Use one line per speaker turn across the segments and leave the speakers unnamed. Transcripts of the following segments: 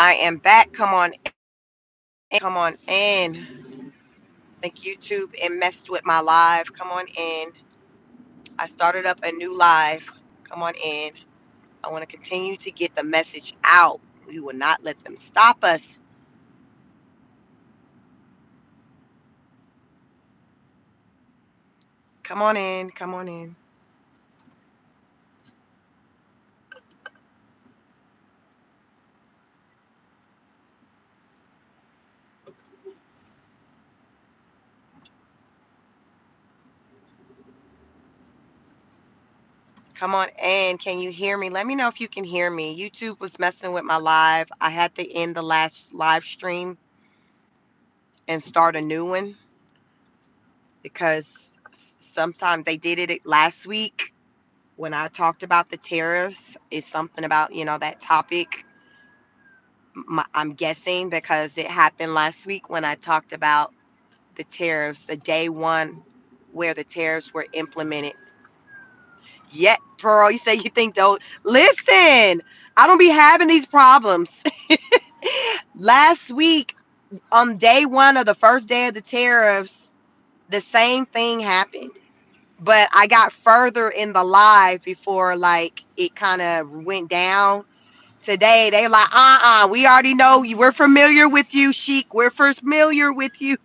I am back. Come on in. I think YouTube and messed with my live. Come on in. I started up a new live. Come on in. I want to continue to get the message out. We will not let them stop us. Come on in. Come on in. Come on in. Can you hear me? Let me know if you can hear me. YouTube was messing with my live. I had to end the last live stream and start a new one because sometimes they did it last week when I talked about the tariffs. Is something about, that topic. I'm guessing because it happened last week when I talked about the tariffs, the day one where the tariffs were implemented. Yet, Pearl, you say you think don't listen. I don't be having these problems. Last week, on day one of the first day of the tariffs, the same thing happened. But I got further in the live before like it kind of went down. Today they like, we already know you. We're familiar with you, Sheik. We're familiar with you.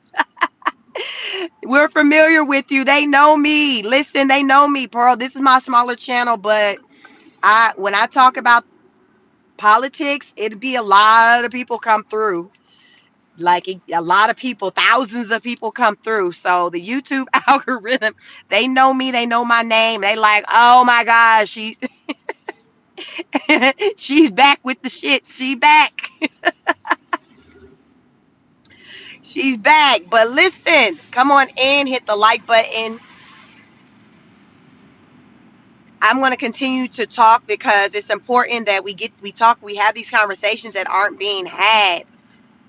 We're familiar with you. They know me. Listen, they know me, Pearl. This is my smaller channel, but when I talk about politics, it'd be a lot of people come through. Like a lot of people, thousands of people come through. So the YouTube algorithm, they know me. They know my name. They like, oh my gosh, she's back with the shit. She back. She's back. But listen, come on in, hit the like button. I'm going to continue to talk because it's important that we have these conversations that aren't being had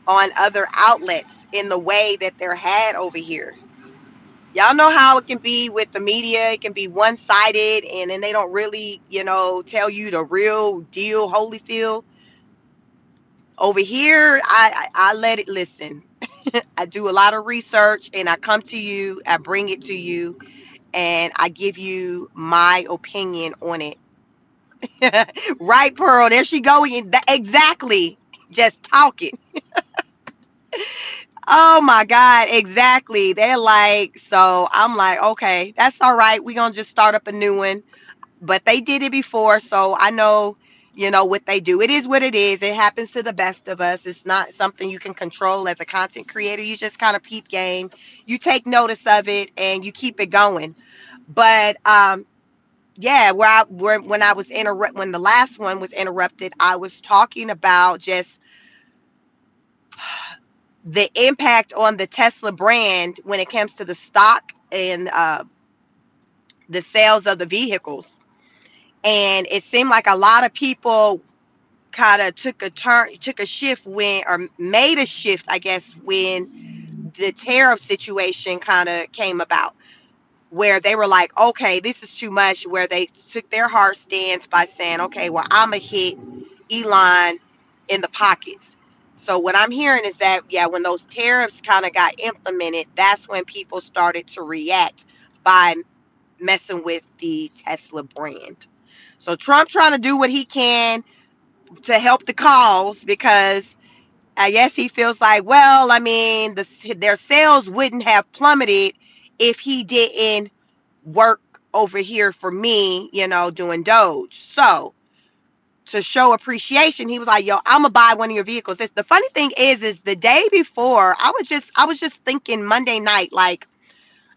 on other outlets in the way that they're had over here. Y'all know how it can be with the media. It can be one-sided and then they don't really, tell you the real deal, Holyfield. Over here, I let it listen. I do a lot of research and I come to you, I bring it to you, and I give you my opinion on it. Right, Pearl? There she going. Exactly. Just talking. Oh my God, exactly. They're like, so I'm like, okay, that's all right. We're gonna just start up a new one. But they did it before, so I know, what they do. It is what it is. It happens to the best of us. It's not something you can control as a content creator. You just kind of peep game. You take notice of it and you keep it going. But yeah, when I was when the last one was interrupted, I was talking about just the impact on the Tesla brand when it comes to the stock and the sales of the vehicles. And it seemed like a lot of people kind of took a shift or made a shift, I guess, when the tariff situation kind of came about, where they were like, okay, this is too much, where they took their hard stance by saying, okay, well, I'm going to hit Elon in the pockets. So what I'm hearing is that, yeah, when those tariffs kind of got implemented, that's when people started to react by messing with the Tesla brand. So Trump trying to do what he can to help the cause because I guess he feels like, well, I mean, their sales wouldn't have plummeted if he didn't work over here for me, doing Doge. So to show appreciation, he was like, yo, I'm gonna buy one of your vehicles. The funny thing is the day before, I was just thinking Monday night, like,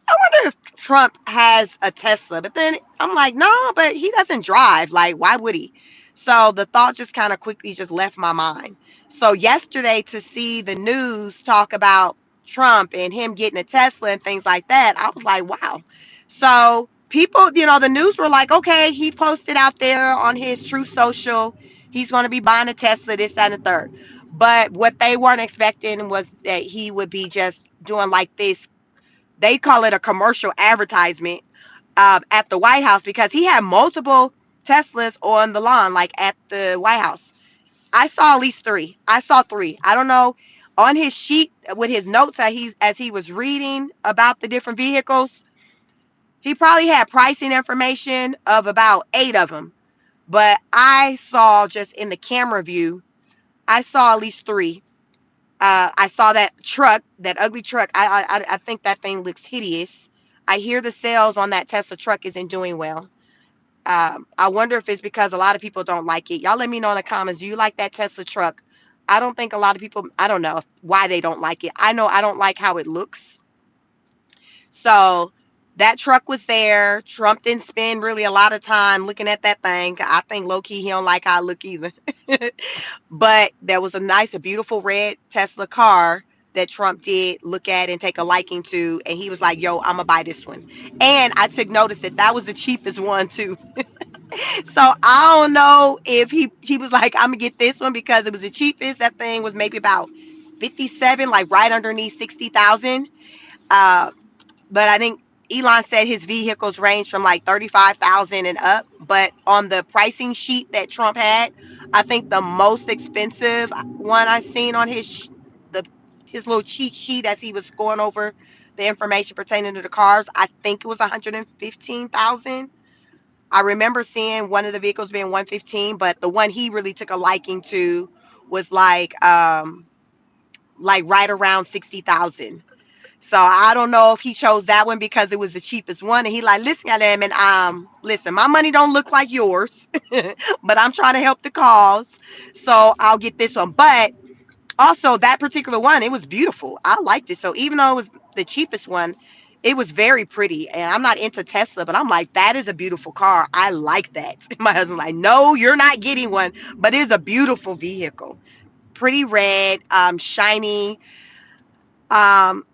I wonder if Trump has a Tesla. But then I'm like, no, but he doesn't drive. Like, why would he? So the thought just kind of quickly just left my mind. So yesterday, to see the news talk about Trump and him getting a Tesla and things like that, I was like, wow. So people, the news were like, okay, he posted out there on his True Social, he's going to be buying a Tesla, this, that, and the third. But what they weren't expecting was that he would be just doing like this. They call it a commercial advertisement at the White House because he had multiple Teslas on the lawn, like at the White House. I saw at least three. I saw three. I don't know. On his sheet with his notes as he was reading about the different vehicles, he probably had pricing information of about 8 of them. But I saw just in the camera view, I saw at least three. I saw that truck, that ugly truck. I think that thing looks hideous. I hear the sales on that Tesla truck isn't doing well. I wonder if it's because a lot of people don't like it. Y'all let me know in the comments. Do you like that Tesla truck? I don't think a lot of people, I don't know why they don't like it. I know I don't like how it looks. So that truck was there. Trump didn't spend really a lot of time looking at that thing. I think low key he don't like how I look either. But there was a beautiful red Tesla car that Trump did look at and take a liking to. And he was like, yo, I'm going to buy this one. And I took notice that that was the cheapest one too. So I don't know if he was like, I'm gonna get this one because it was the cheapest. That thing was maybe about 57, like right underneath 60,000. Uh, but I think Elon said his vehicles range from like 35,000 and up. But on the pricing sheet that Trump had, I think the most expensive one I seen on the his little cheat sheet as he was going over the information pertaining to the cars, I think it was 115,000. I remember seeing one of the vehicles being 115, but the one he really took a liking to was like right around 60,000. So I don't know if he chose that one because it was the cheapest one, and he like, listen at him, and listen, my money don't look like yours, but I'm trying to help the cause, so I'll get this one. But also that particular one, it was beautiful. I liked it. So even though it was the cheapest one, it was very pretty. And I'm not into Tesla, but I'm like, that is a beautiful car. I like that. My husband's like, no, you're not getting one, but it's a beautiful vehicle. Pretty red, shiny, um,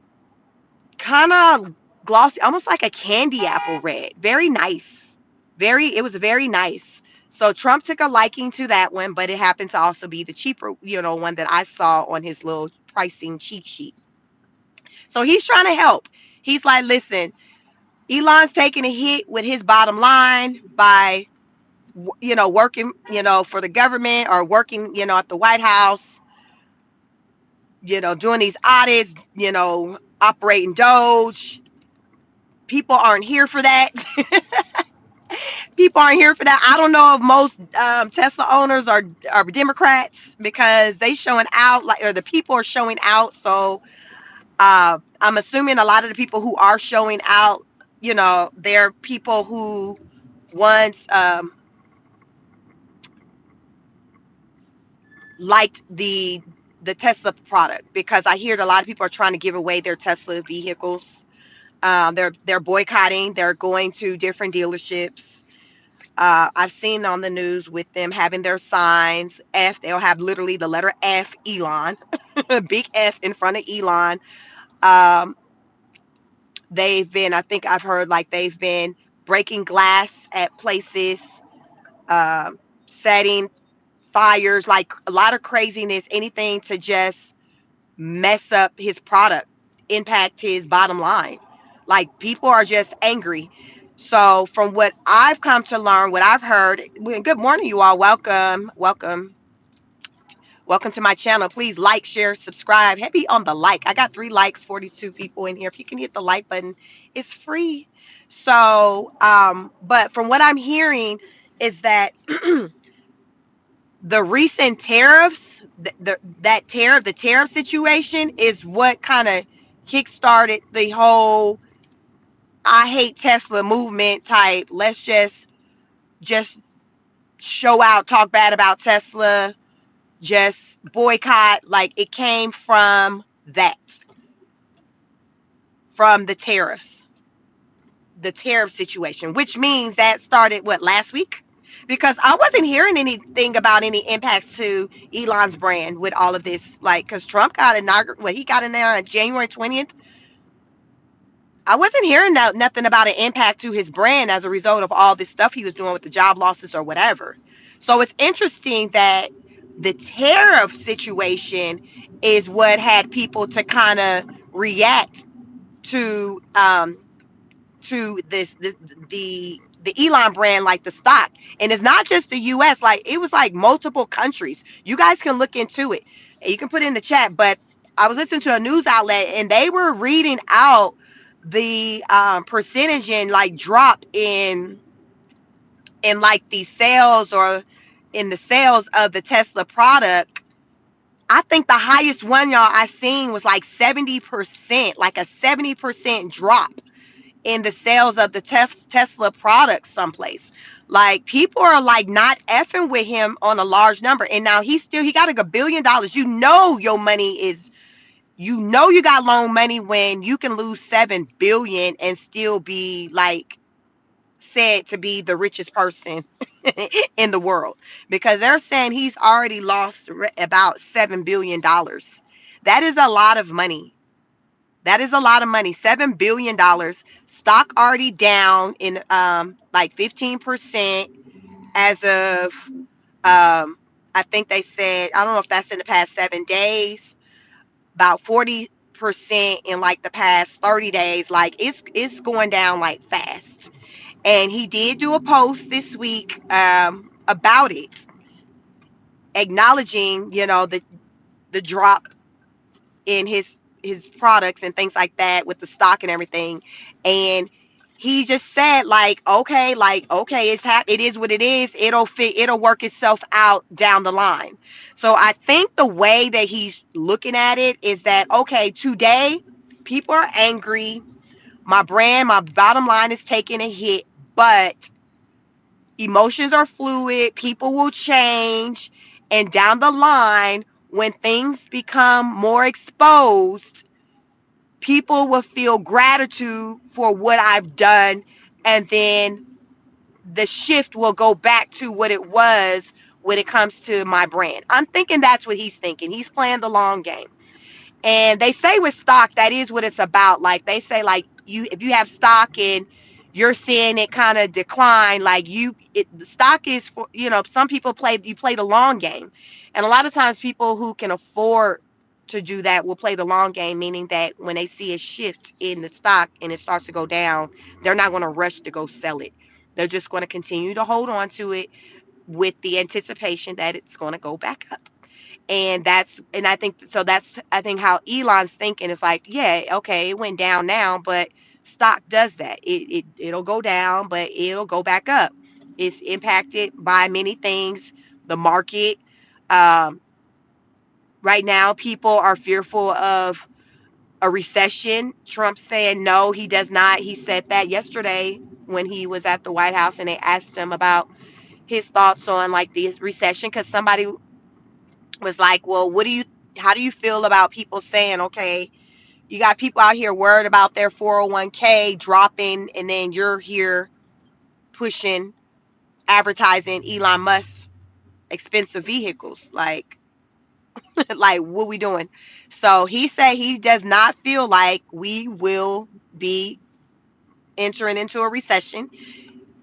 kind of glossy, almost like a candy apple red. Very nice. It was very nice. So Trump took a liking to that one, but it happened to also be the cheaper, one that I saw on his little pricing cheat sheet. So he's trying to help. He's like, listen, Elon's taking a hit with his bottom line by, working, for the government or working, at the White House, doing these audits, operating Doge. People aren't here for that. People aren't here for that. I don't know if most Tesla owners are Democrats because they showing out or the people are showing out. So I'm assuming a lot of the people who are showing out, they're people who once liked the Tesla product, because I hear that a lot of people are trying to give away their Tesla vehicles. They're boycotting. They're going to different dealerships. I've seen on the news with them having their signs. They'll have literally the letter F, Elon, big F in front of Elon. Um, I think I've heard like they've been breaking glass at places, setting fires, like a lot of craziness, anything to just mess up his product, impact his bottom line. Like people are just angry. So from what I've come to learn, what I've heard, good morning, you all. Welcome, welcome, welcome to my channel. Please like, share, subscribe. Heavy on the like. I got 3 likes, 42 people in here. If you can hit the like button, it's free. So, but from what I'm hearing is that the recent tariffs, the tariff situation is what kind of kickstarted the whole I hate Tesla movement type. Let's just show out, talk bad about Tesla, just boycott. Like it came from from the tariff situation, which means that started last week? Because I wasn't hearing anything about any impacts to Elon's brand with all of this. Like, because Trump got he got in there on January 20th. I wasn't hearing nothing about an impact to his brand as a result of all this stuff he was doing with the job losses or whatever. So it's interesting that the tariff situation is what had people to kind of react to this the the Elon brand, like the stock. And it's not just the US, like it was like multiple countries. You guys can look into it. You can put it in the chat. But I was listening to a news outlet and they were reading out the percentage in like drop in like the sales or in the sales of the Tesla product. I think the highest one y'all I seen was like 70%, like a 70% drop in the sales of the Tesla products someplace. Like people are like not effing with him on a large number. And now he got like $1 billion. You know your money is, you know, you got loan money when you can lose 7 billion and still be like said to be the richest person in the world, because they're saying he's already lost about $7 billion. That is a lot of money. That is a lot of money. $7 billion. Stock already down in like 15% as of I think they said, I don't know if that's in the past 7 days, about 40% in like the past 30 days. Like it's going down like fast. And he did do a post this week about it, acknowledging, you know, the drop in his products and things like that with the stock and everything. And he just said like okay, it is what it is. It'll work itself out down the line. So I think the way that he's looking at it is that, okay, today people are angry, my brand, my bottom line is taking a hit, but emotions are fluid, people will change, and down the line, when things become more exposed, people will feel gratitude for what I've done, and then the shift will go back to what it was when it comes to my brand. I'm thinking that's what he's thinking. He's playing the long game. And they say with stock, that is what it's about. Like they say, like if you have stock and you're seeing it kind of decline, like the stock is for, you know, some people play the long game. And a lot of times people who can afford to do that will play the long game, meaning that when they see a shift in the stock and it starts to go down, they're not going to rush to go sell it. They're just going to continue to hold on to it with the anticipation that it's going to go back up. And I think so that's, I think how Elon's thinking is like, yeah, okay, it went down now, but stock does that. It'll go down, but it'll go back up. It's impacted by many things. The market, um, right now, people are fearful of a recession. Trump saying no, he does not. He said that yesterday when he was at the White House and they asked him about his thoughts on like this recession, because somebody was like, well, how do you feel about people saying, okay, you got people out here worried about their 401k dropping, and then you're here pushing, advertising Elon Musk expensive vehicles, like like what we doing? So he said he does not feel like we will be entering into a recession.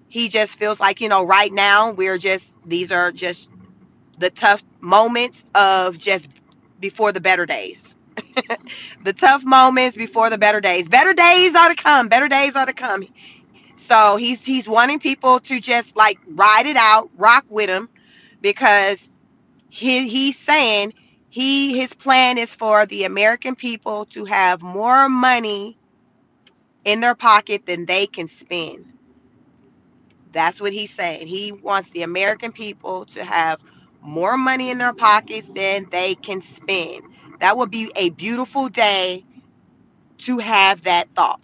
He just feels like, you know, right now these are just the tough moments of just before the better days. The tough moments before the better days. Better days are to come. Better days are to come. So he's wanting people to just like ride it out, rock with him, because he's saying his plan is for the American people to have more money in their pocket than they can spend. That's what he's saying. He wants the American people to have more money in their pockets than they can spend. That would be a beautiful day to have that thought.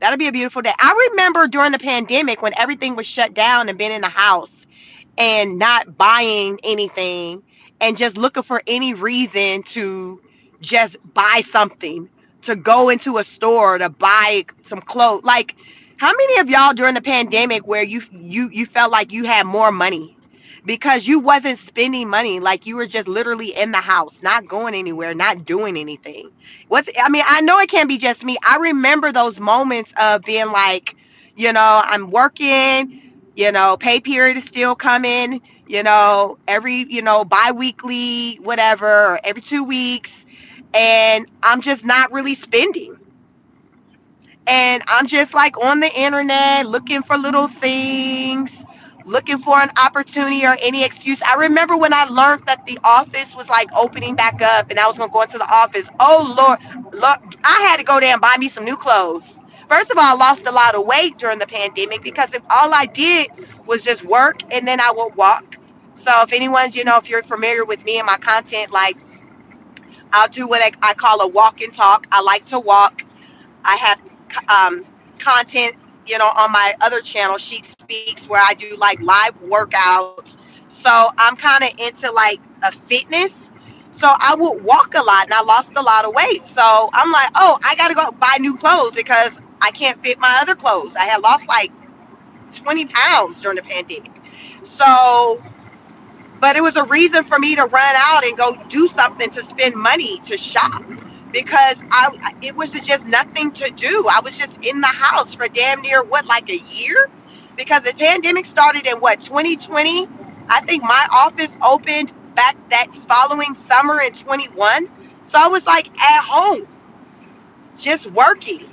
That'll be a beautiful day. I remember during the pandemic when everything was shut down and being in the house and not buying anything and just looking for any reason to just buy something, to go into a store to buy some clothes. Like, how many of y'all during the pandemic where you felt like you had more money because you wasn't spending money, like you were just literally in the house, not going anywhere, not doing anything? I mean, I know it can't be just me. I remember those moments of being like, you know, I'm working, you know, pay period is still coming, you know, every, you know, bi-weekly, whatever, or every 2 weeks, and I'm just not really spending. And I'm just like on the internet looking for little things, looking for an opportunity or any excuse. I remember when I learned that the office was like opening back up and I was going to go into the office. Oh, Lord, I had to go there and buy me some new clothes. First of all, I lost a lot of weight during the pandemic because if all I did was just work and then I would walk. So if anyone's, if you're familiar with me and my content, like I'll do what I call a walk and talk. I like to walk. I have content, on my other channel, Chic Speaks, where I do like live workouts. So I'm kind of into like a fitness. So I would walk a lot and I lost a lot of weight. So I'm like, oh, I got to go buy new clothes because I can't fit my other clothes. I had lost like 20 pounds during the pandemic. So but it was a reason for me to run out and go do something, to spend money, to shop, because it was just nothing to do. I was just in the house for damn near what, like a year, because the pandemic started in what, 2020. I think my office opened back that following summer in 21. So I was like at home just working.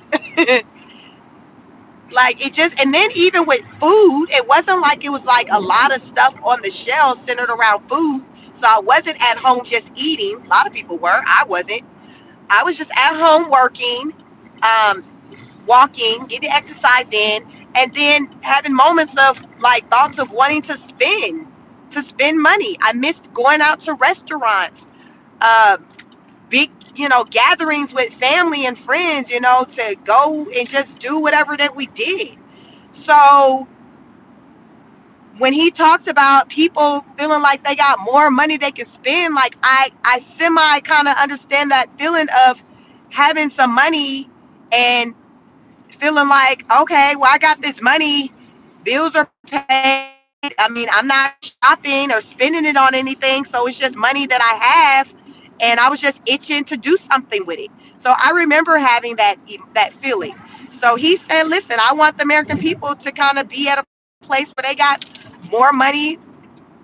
Like it just, and then even with food, it wasn't like it was like a lot of stuff on the shelves centered around food. So I wasn't at home just eating. A lot of people were. I wasn't. I was just at home working, um, walking, getting exercise in, and then having moments of like thoughts of wanting to spend money. I missed going out to restaurants, uh, big, gatherings with family and friends, to go and just do whatever that we did. So when he talks about people feeling like they got more money they can spend, like I semi kind of understand that feeling of having some money and feeling like, okay, well, I got this money, bills are paid. I mean, I'm not shopping or spending it on anything, so it's just money that I have, and I was just itching to do something with it. So I remember having that feeling. So he said, listen, I want the American people to kind of be at a place where they got more money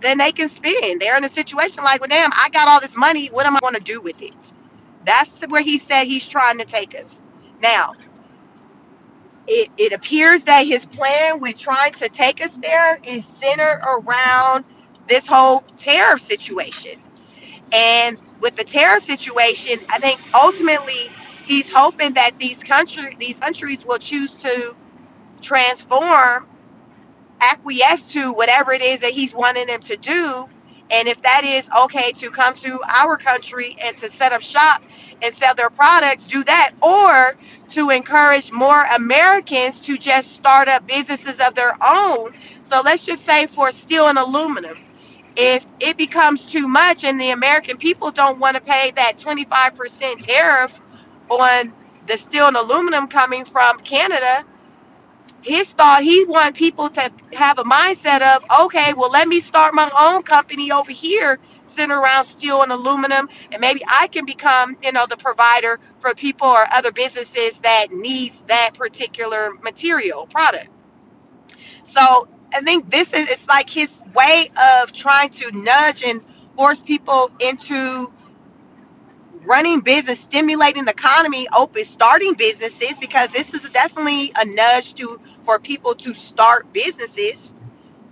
than they can spend. They're in a situation like, well, damn, I got all this money. What am I going to do with it? That's where he said he's trying to take us. Now, it appears that his plan with trying to take us there is centered around this whole tariff situation. And with the tariff situation, I think ultimately he's hoping that these countries will choose to transform, acquiesce to whatever it is that he's wanting them to do. And if that is okay to come to our country and to set up shop and sell their products, do that. Or to encourage more Americans to just start up businesses of their own. So let's just say for steel and aluminum, if it becomes too much and the American people don't want to pay that 25% tariff on the steel and aluminum coming from Canada, his thought, he want people to have a mindset of, okay, well, let me start my own company over here centered around steel and aluminum, and maybe I can become, the provider for people or other businesses that needs that particular material product. So I think this is, it's like his way of trying to nudge and force people into running business, stimulating the economy, open, starting businesses, because this is definitely a nudge to for people to start businesses.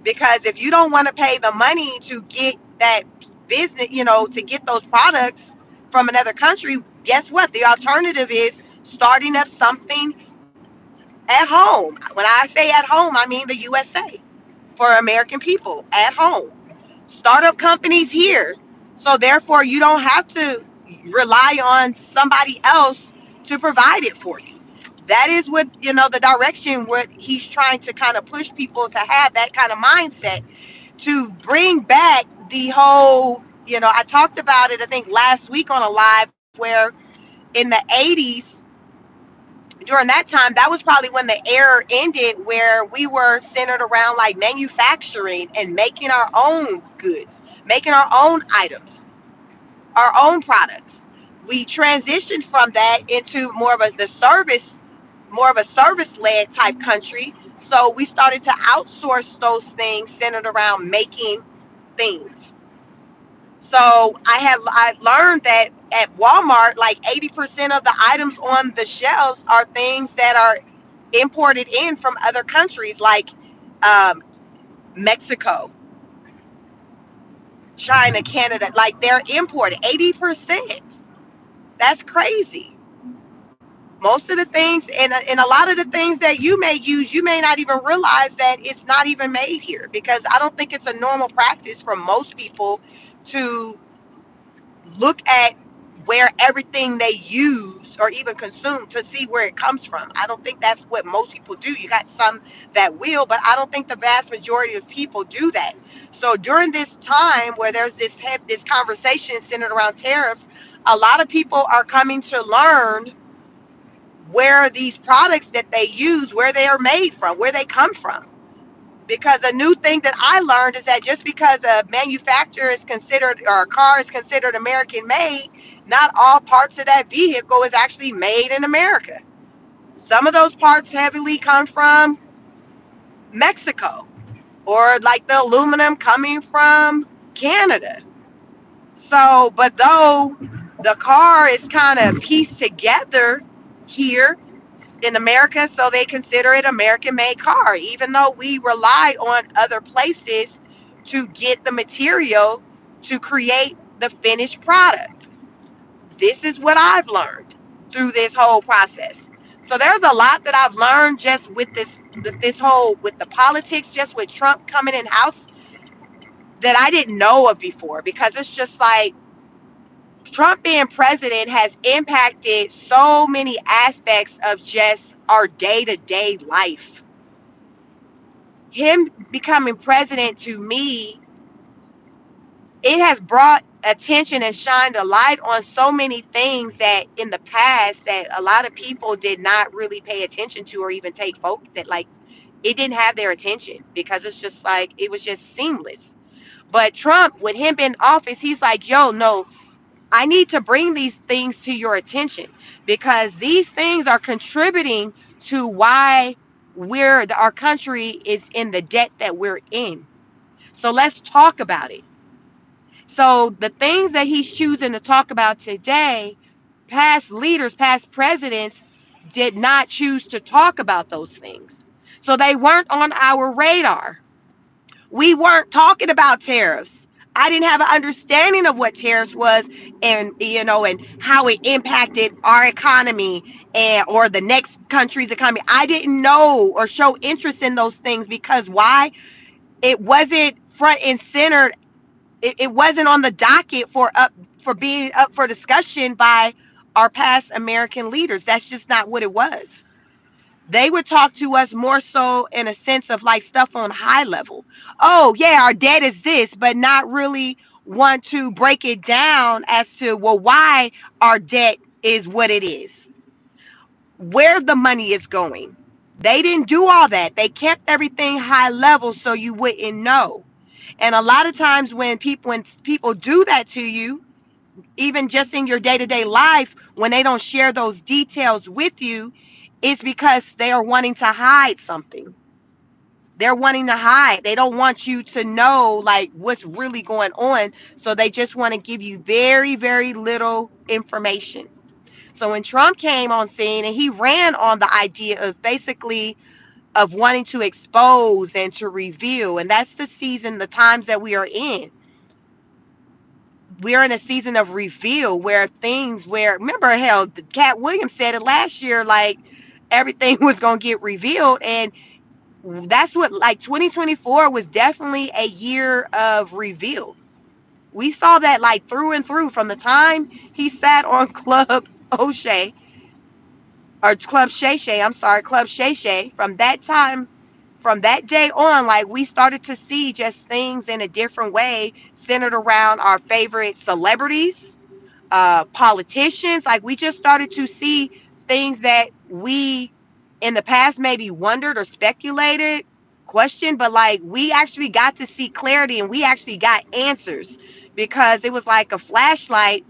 Because if you don't want to pay the money to get that business, to get those products from another country, guess what? The alternative is starting up something at home. When I say at home, I mean the USA, for American people at home. Startup companies here. So therefore you don't have to rely on somebody else to provide it for you. That is what, the direction what he's trying to kind of push people to have that kind of mindset, to bring back the whole, I talked about it I think last week on a live, where in the 80s, during that time, that was probably when the era ended, where we were centered around like manufacturing and making our own goods, making our own items, our own products. We transitioned from that into more of a service led type country. So we started to outsource those things centered around making things. So I learned that at Walmart, like 80% of the items on the shelves are things that are imported in from other countries like um, Mexico, China, Canada. Like they're imported 80%. That's crazy. Most of the things, and a lot of the things that you may use, you may not even realize that it's not even made here, because I don't think it's a normal practice for most people to look at where everything they use or even consume to see where it comes from. I don't think that's what most people do. You got some that will, but I don't think the vast majority of people do that. So during this time where there's this conversation centered around tariffs, a lot of people are coming to learn where these products that they use, where they are made from, where they come from. Because a new thing that I learned is that just because a manufacturer is considered, or a car is considered American made, not all parts of that vehicle is actually made in America. Some of those parts heavily come from Mexico, or like the aluminum coming from Canada. So, but though the car is kind of pieced together here in America, so they consider it American made car, even though we rely on other places to get the material to create the finished product. This is what I've learned through this whole process. So there's a lot that I've learned just with this whole, with the politics, just with Trump coming in house, that I didn't know of before, because it's just like Trump being president has impacted so many aspects of just our day-to-day life. Him becoming president, to me, it has brought attention and shined a light on so many things that in the past that a lot of people did not really pay attention to, or even take folk that, like, it didn't have their attention, because it's just like it was just seamless. But Trump, with him in office, he's like, yo, no, I need to bring these things to your attention, because these things are contributing to why our country is in the debt that we're in. So let's talk about it. So the things that he's choosing to talk about today, past leaders, past presidents did not choose to talk about those things. So they weren't on our radar. We weren't talking about tariffs. I didn't have an understanding of what tariffs was, and and how it impacted our economy, and or the next country's economy. I didn't know or show interest in those things, because why? It wasn't front and center. It wasn't on the docket for being up for discussion by our past American leaders. That's just not what it was. They would talk to us more so in a sense of like stuff on high level. Oh yeah, our debt is this, but not really want to break it down as to, well, why our debt is what it is, where the money is going. They didn't do all that. They kept everything high level so you wouldn't know. And a lot of times when people do that to you, even just in your day-to-day life, when they don't share those details with you, it's because they are wanting to hide something. They're wanting to hide. They don't want you to know like what's really going on. So they just want to give you very, very little information. So when Trump came on scene, and he ran on the idea of basically of wanting to expose and to reveal, and that's the season, the times that we are in. We're in a season of reveal, where things, where, remember, hell, Cat Williams said it last year, like everything was going to get revealed. And that's what, like, 2024 was definitely a year of reveal. We saw that like through and through, from the time he sat on Club O'Shea, or Club Shay Shay, I'm sorry, Club Shay Shay. From that time, from that day on, like, we started to see just things in a different way, centered around our favorite celebrities, politicians. Like, we just started to see things that we in the past maybe wondered or speculated, questioned, but like we actually got to see clarity, and we actually got answers, because it was like a flashlight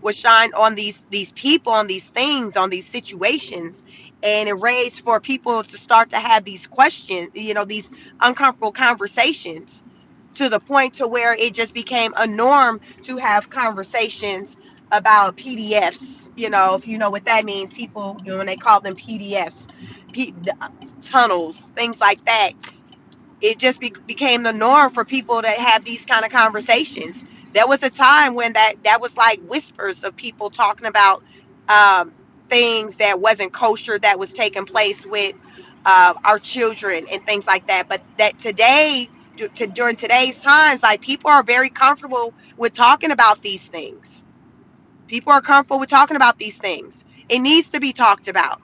was shined on these people, on these things, on these situations, and it raised for people to start to have these questions, these uncomfortable conversations, to the point to where it just became a norm to have conversations about PDFs. You know, if you know what that means, people, you know, when they call them PDFs, tunnels, things like that. It just became the norm for people to have these kind of conversations. There was a time when that was like whispers of people talking about um, things that wasn't kosher that was taking place with our children and things like that. But that today, during today's times, like people are very comfortable with talking about these things. People are comfortable with talking about these things. It needs to be talked about.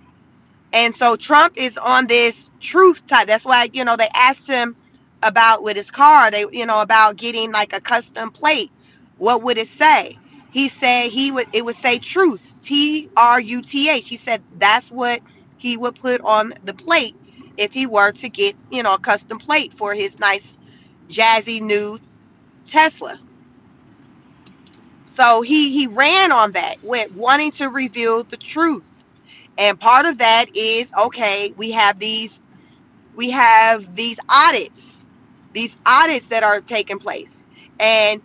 And so Trump is on this truth type. That's why, you know, they asked him about with his car, they, you know, about getting like a custom plate. What would it say? He said it would say truth, TRUTH. He said that's what he would put on the plate if he were to get, you know, a custom plate for his nice jazzy new Tesla. So he ran on that with wanting to reveal the truth. And part of that is, okay, we have these audits that are taking place, and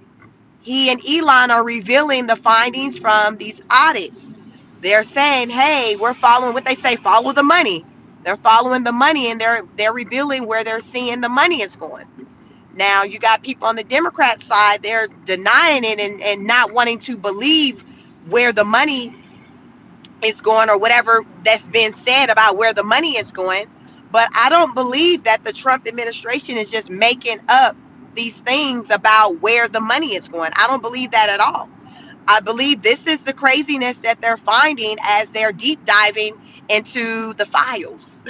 he and Elon are revealing the findings from these audits. They're saying, hey, we're following what they say, follow the money. They're following the money, and they're revealing where they're seeing the money is going. Now you got people on the Democrat side, they're denying it and not wanting to believe where the money is going, or whatever that's been said about where the money is going. But I don't believe that the Trump administration is just making up these things about where the money is going. I don't believe that at all. I believe this is the craziness that they're finding as they're deep diving into the files.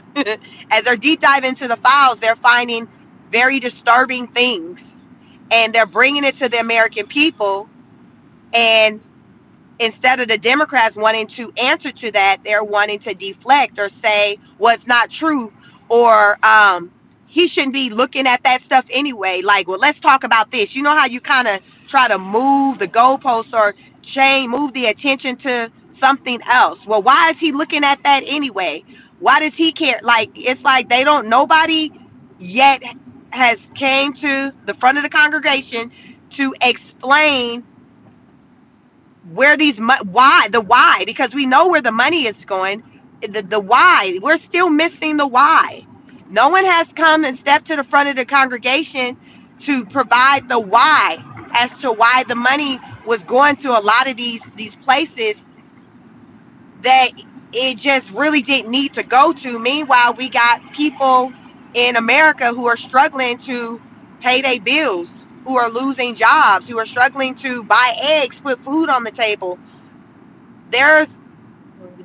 As they're deep diving into the files, they're finding very disturbing things, and they're bringing it to the American people. And instead of the Democrats wanting to answer to that, they're wanting to deflect or say, well, it's not true, or he shouldn't be looking at that stuff anyway. Like, well, let's talk about this. You know how you kind of try to move the goalposts or move the attention to something else. Well, why is he looking at that anyway? Why does he care? Like, it's like they don't, nobody yet has came to the front of the congregation to explain where why, because we know where the money is going. The why, we're still missing the why. No one has come and stepped to the front of the congregation to provide the why as to why the money was going to a lot of these places that it just really didn't need to go to. Meanwhile, we got people in America who are struggling to pay their bills, who are losing jobs, who are struggling to buy eggs, put food on the table. there's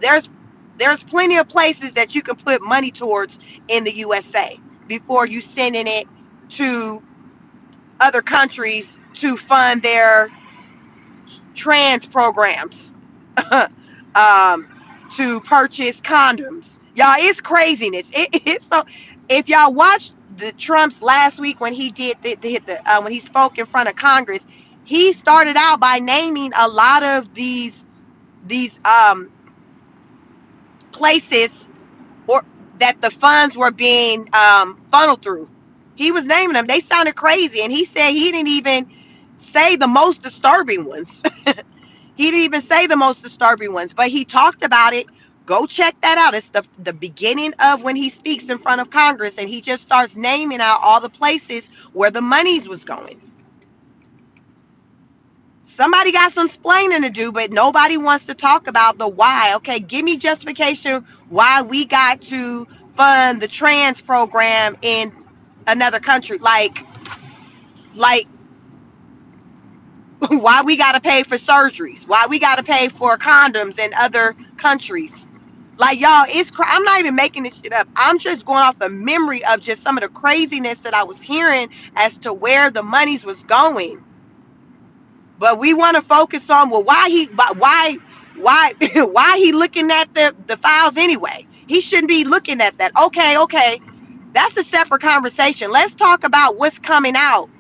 there's there's plenty of places that you can put money towards in the USA before you sending it to other countries to fund their trans programs. To purchase condoms. Y'all, it's craziness. It's so. If y'all watched the Trump's last week when he did when he spoke in front of Congress, he started out by naming a lot of these places or that the funds were being funneled through. He was naming them. They sounded crazy, and he said he didn't even say the most disturbing ones. He didn't even say the most disturbing ones, but he talked about it. Go check that out. It's the beginning of when he speaks in front of Congress, and he just starts naming out all the places where the monies was going. Somebody got some splaining to do, but nobody wants to talk about the why. Okay, give me justification why we got to fund the trans program in another country. Like why we got to pay for surgeries, why we got to pay for condoms in other countries. Like, y'all, I'm not even making this shit up. I'm just going off the memory of just some of the craziness that I was hearing as to where the monies was going. But we want to focus on, well, why why he looking at the files anyway? He shouldn't be looking at that. Okay, that's a separate conversation. Let's talk about what's coming out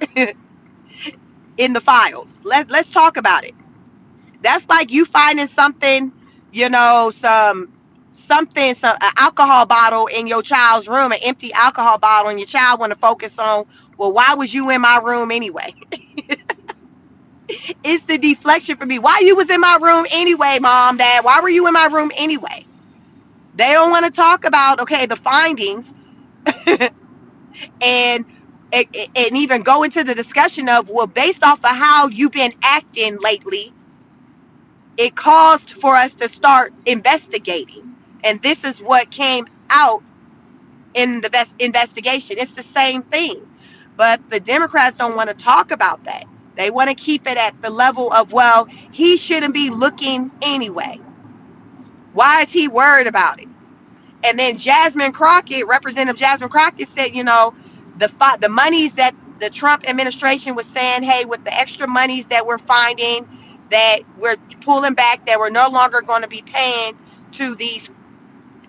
in the files. Let's talk about it. That's like you finding something, you know, some alcohol bottle in your child's room, an empty alcohol bottle, and your child want to focus on, well, why was you in my room anyway? It's the deflection for me. Why you was in my room anyway, mom, dad? Why were you in my room anyway? They don't want to talk about, okay, the findings, and and even go into the discussion of, well, based off of how you've been acting lately, it caused for us to start investigating. And this is what came out in the best investigation. It's the same thing. But the Democrats don't want to talk about that. They want to keep it at the level of, well, he shouldn't be looking anyway. Why is he worried about it? And then Jasmine Crockett, Representative Jasmine Crockett said, the monies that the Trump administration was saying, hey, with the extra monies that we're finding, that we're pulling back, that we're no longer going to be paying to these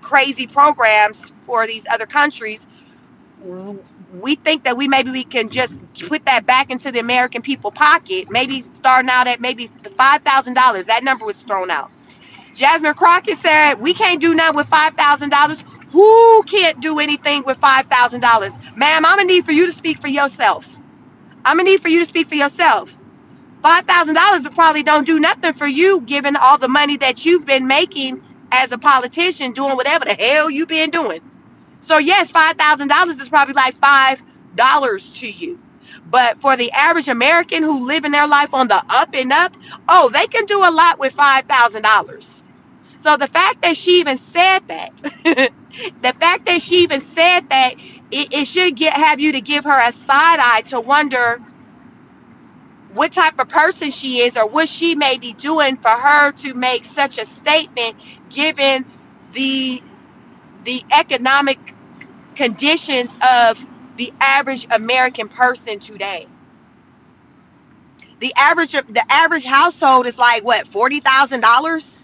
crazy programs for these other countries, we think that maybe we can just put that back into the American people pocket, maybe starting out at maybe $5,000. That number was thrown out. Jasmine Crockett said, we can't do nothing with $5,000. Who can't do anything with $5,000? Ma'am, I'm going to need for you to speak for yourself. I'm going to need for you to speak for yourself. $5,000 probably don't do nothing for you, given all the money that you've been making as a politician, doing whatever the hell you've been doing. So yes, $5,000 is probably like $5 to you. But for the average American who living their life on the up and up, oh, they can do a lot with $5,000. So the fact that she even said that, the fact that she even said that, it should have you to give her a side eye to wonder what type of person she is, or what she may be doing for her to make such a statement, given the economic conditions of the average American person today. The average household is like what, $40,000?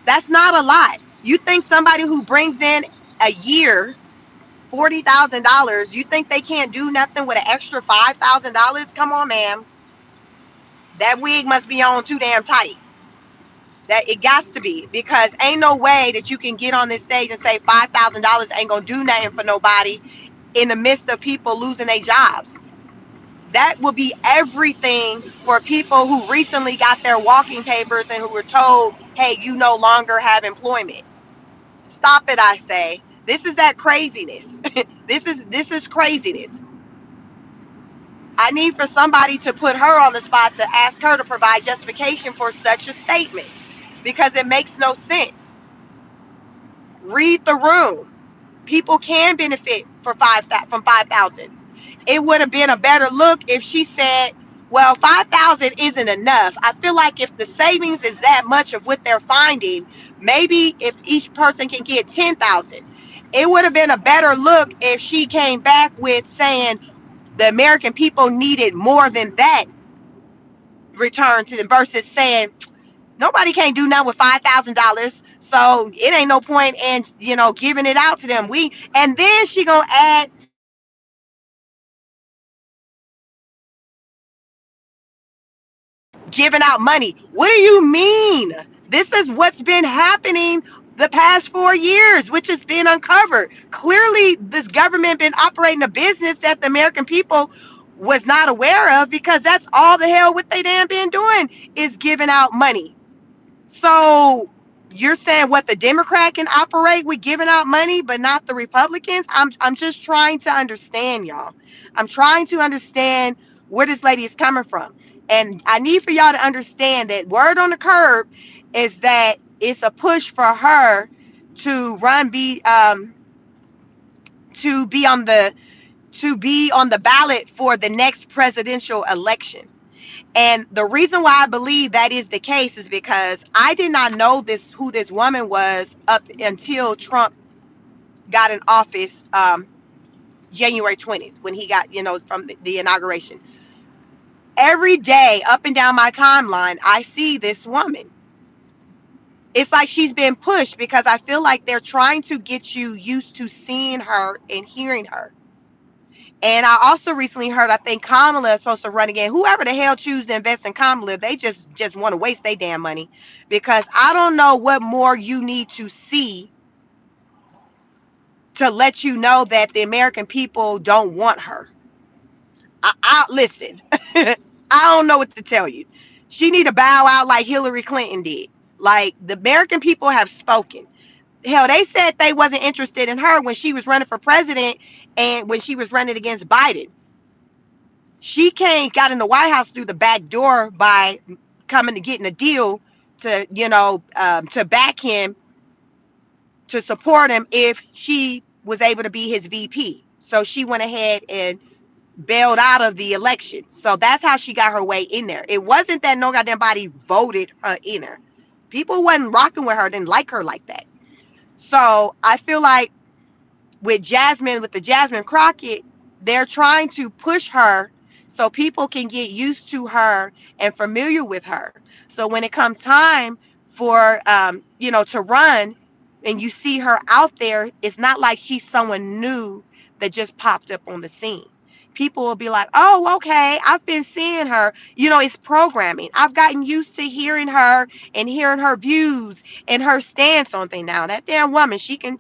That's not a lot. You think somebody who brings in a year $40,000, you think they can't do nothing with an extra $5,000? Come on, ma'am. That wig must be on too damn tight. That it got to be, because ain't no way that you can get on this stage and say $5,000 ain't gonna do nothing for nobody in the midst of people losing their jobs. That will be everything for people who recently got their walking papers and who were told, hey, you no longer have employment. Stop it, I say. This is that craziness. This is craziness. I need for somebody to put her on the spot to ask her to provide justification for such a statement, because it makes no sense. Read the room. People can benefit from 5,000. It would have been a better look if she said, well, 5,000 isn't enough. I feel like if the savings is that much of what they're finding, maybe if each person can get 10,000. It would have been a better look if she came back with saying the American people needed more than that return to them, versus saying nobody can't do nothing with $5,000, so it ain't no point in giving it out to them. And then she gonna add giving out money. What do you mean? This is what's been happening the past 4 years, which has been uncovered. Clearly, this government been operating a business that the American people was not aware of, because that's all the hell what they damn been doing, is giving out money. So you're saying what, the Democrat can operate with giving out money, but not the Republicans? I'm just trying to understand, y'all. I'm trying to understand where this lady is coming from. And I need for y'all to understand that word on the curb is that it's a push for her to to be on the ballot for the next presidential election. And the reason why I believe that is the case is because I did not know who this woman was up until Trump got in office, January 20th, when he got, from the inauguration. Every day up and down my timeline, I see this woman. It's like she's been pushed, because I feel like they're trying to get you used to seeing her and hearing her. And I also recently heard, I think Kamala is supposed to run again. Whoever the hell choose to invest in Kamala, they just want to waste their damn money, because I don't know what more you need to see to let you know that the American people don't want her. I listen. I don't know what to tell you. She need to bow out like Hillary Clinton did. Like, the American people have spoken. Hell, they said they wasn't interested in her when she was running for president and when she was running against Biden. She got in the White House through the back door by coming to getting a deal to, to back him, to support him if she was able to be his VP. So she went ahead and bailed out of the election. So that's how she got her way in there. It wasn't that no goddamn body voted her in there. People wasn't rocking with her, didn't like her like that. So I feel like with the Jasmine Crockett, they're trying to push her so people can get used to her and familiar with her. So when it comes time for to run, and you see her out there, it's not like she's someone new that just popped up on the scene. People will be like, oh, okay, I've been seeing her. It's programming. I've gotten used to hearing her and hearing her views and her stance on things. Now that damn woman, she can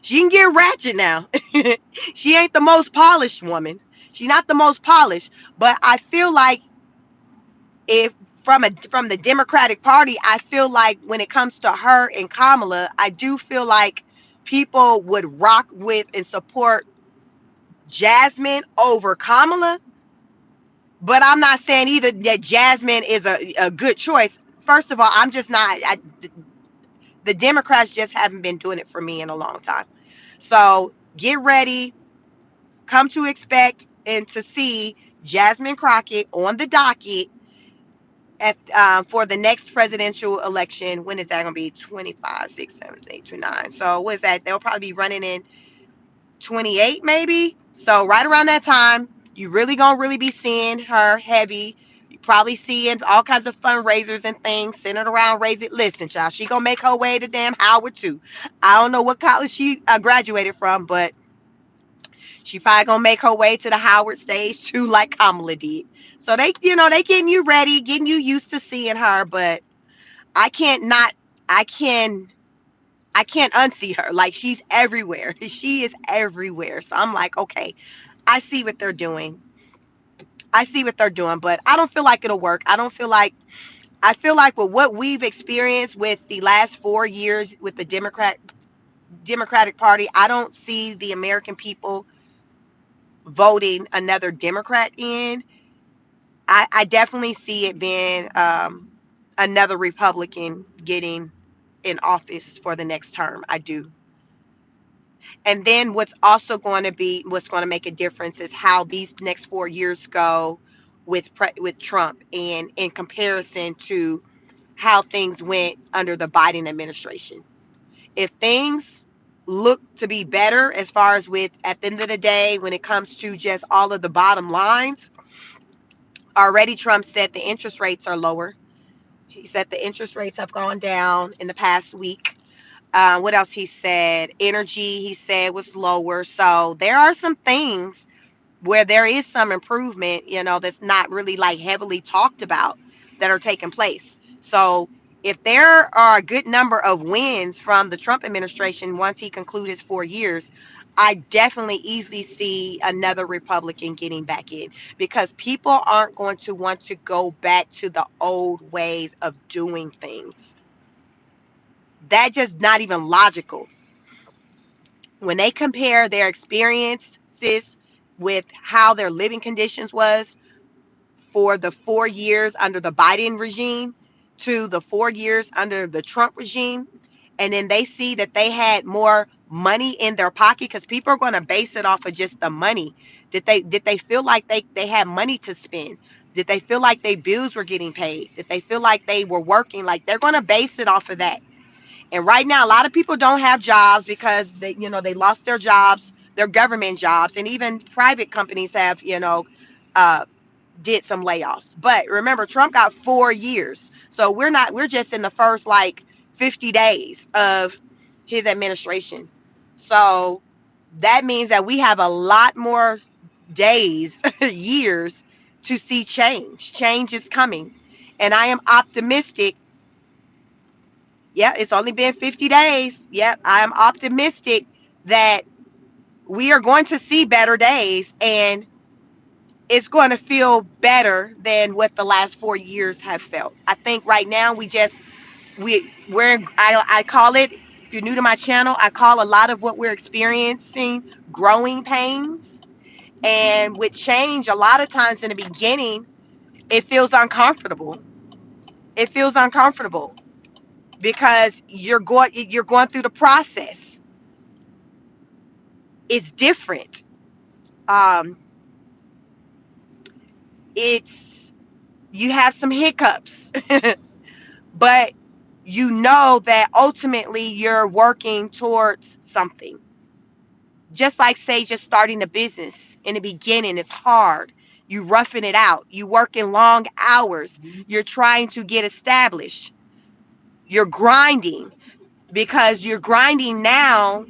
get ratchet now. She ain't the most polished woman. She's not the most polished, but I feel like, if from the Democratic Party, I feel like when it comes to her and Kamala, I do feel like people would rock with and support Jasmine over Kamala. But I'm not saying either that Jasmine is a good choice. First of all, I'm just not. The Democrats just haven't been doing it for me in a long time. So get ready, come to expect and to see Jasmine Crockett on the docket for the next presidential election. When is that going to be? 25, 6, 7, 8, 2, 9. So what is that? They'll probably be running in 28 maybe. So right around that time, you really going to really be seeing her heavy. You probably seeing all kinds of fundraisers and things centered around raising. Listen, child, she going to make her way to damn Howard too. I don't know what college she graduated from, but she probably gonna make her way to the Howard stage too, like Kamala did. So they getting you ready, getting you used to seeing her. But I can't not, I can, I can't unsee her. Like, she's everywhere. She is everywhere. So I'm like, okay, I see what they're doing. I see what they're doing, but I don't feel like it'll work. I feel like with what we've experienced with the last 4 years with the Democratic Party, I don't see the American people voting another Democrat in. I definitely see it being another Republican getting in office for the next term. I do. And then what's going to make a difference is how these next 4 years go with Trump, and in comparison to how things went under the Biden administration. If things look to be better, as far as with at the end of the day, when it comes to just all of the bottom lines, already Trump said the interest rates are lower. He said the interest rates have gone down in the past week. What else he said? Energy, he said, was lower. So there are some things where there is some improvement, that's not really like heavily talked about, that are taking place. So if there are a good number of wins from the Trump administration once he concludes his 4 years, I definitely easily see another Republican getting back in, because people aren't going to want to go back to the old ways of doing things. That just not even logical. When they compare their experiences with how their living conditions was for the 4 years under the Biden regime to the 4 years under the Trump regime, and then they see that they had more money in their pocket, because people are going to base it off of just the money. Did they feel like they had money to spend? Did they feel like their bills were getting paid? Did they feel like they were working? Like, they're going to base it off of that. And right now, a lot of people don't have jobs because they lost their jobs, their government jobs, and even private companies have uh, did some layoffs. But remember, Trump got 4 years, so we're just in the first like 50 days of his administration. So that means that we have a lot more days, years, to see change. Change is coming, and I am optimistic. Yeah, it's only been 50 days. Yep, I am optimistic that We are going to see better days, and it's going to feel better than what the last 4 years have felt. I think right now I call it, if you're new to my channel, I call a lot of what we're experiencing growing pains. And with change, a lot of times in the beginning, it feels uncomfortable. It feels uncomfortable because you're going through the process. It's different. Um, it's You have some hiccups, but you know that ultimately you're working towards something. Just like, say, just starting a business in the beginning, it's hard. You roughing it out. You working long hours. You're trying to get established. You're grinding because you're grinding now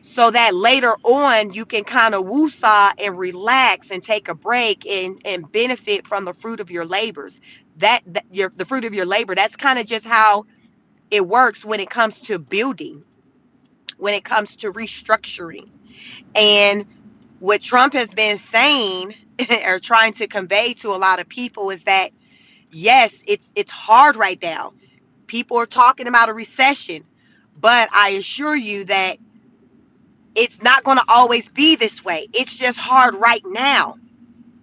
so that later on you can kind of woosah and relax and take a break and benefit from the fruit of your labors. The fruit of your labor. That's kind of just how it works when it comes to building, when it comes to restructuring. And what Trump has been saying or trying to convey to a lot of people is that yes, it's hard right now. People are talking about a recession, but I assure you that it's not going to always be this way. It's just hard right now.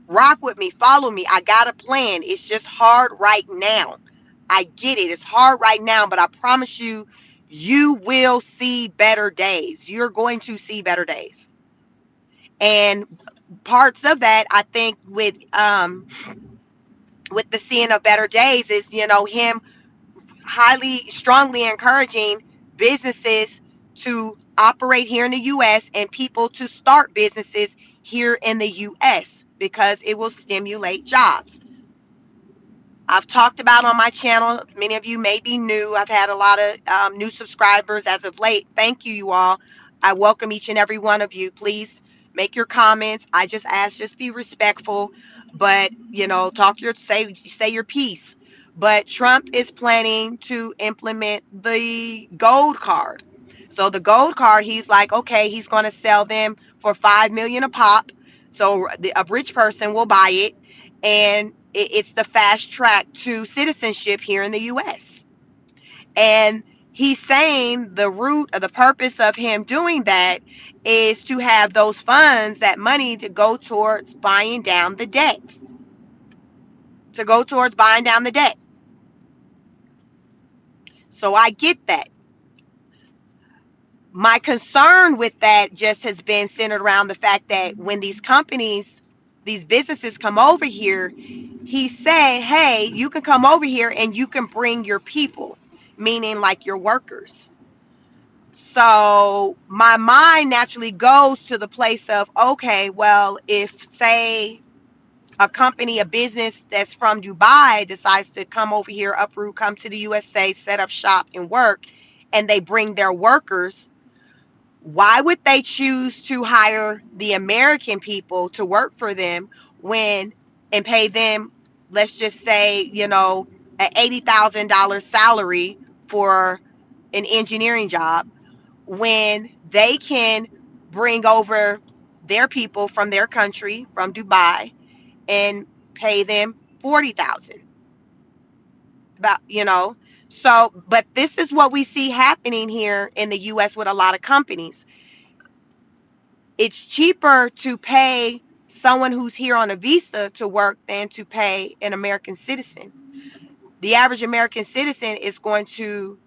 Rock with me, follow me. I got a plan. It's just hard right now. I get it. It's hard right now, but I promise you, you will see better days. You're going to see better days. And parts of that, I think, with the seeing of better days is, him highly, strongly encouraging businesses to operate here in the U.S. and people to start businesses here in the U.S. because it will stimulate jobs. I've talked about on my channel, many of you may be new. I've had a lot of new subscribers as of late. Thank you, you all. I welcome each and every one of you. Please make your comments. I just ask, just be respectful, but say your piece. But Trump is planning to implement the gold card. So the gold card, he's like, okay, he's going to sell them for 5 million a pop. So a rich person will buy it, and it's the fast track to citizenship here in the U.S. And he's saying the root of the purpose of him doing that is to have those funds, that money, to go towards buying down the debt. To go towards buying down the debt. So I get that. My concern with that just has been centered around the fact that when these companies, these businesses come over here, he said, hey, you can come over here and you can bring your people, meaning like your workers. So my mind naturally goes to the place of, okay, well, if, say, a company, a business that's from Dubai decides to come over here, uproot, come to the USA, set up shop and work, and they bring their workers, why would they choose to hire the American people to work for them when and pay them, let's just say, an $80,000 salary for an engineering job, when they can bring over their people from their country, from Dubai, and pay them 40,000? So, but this is what we see happening here in the US with a lot of companies. It's cheaper to pay someone who's here on a visa to work than to pay an American citizen. The average American citizen is going to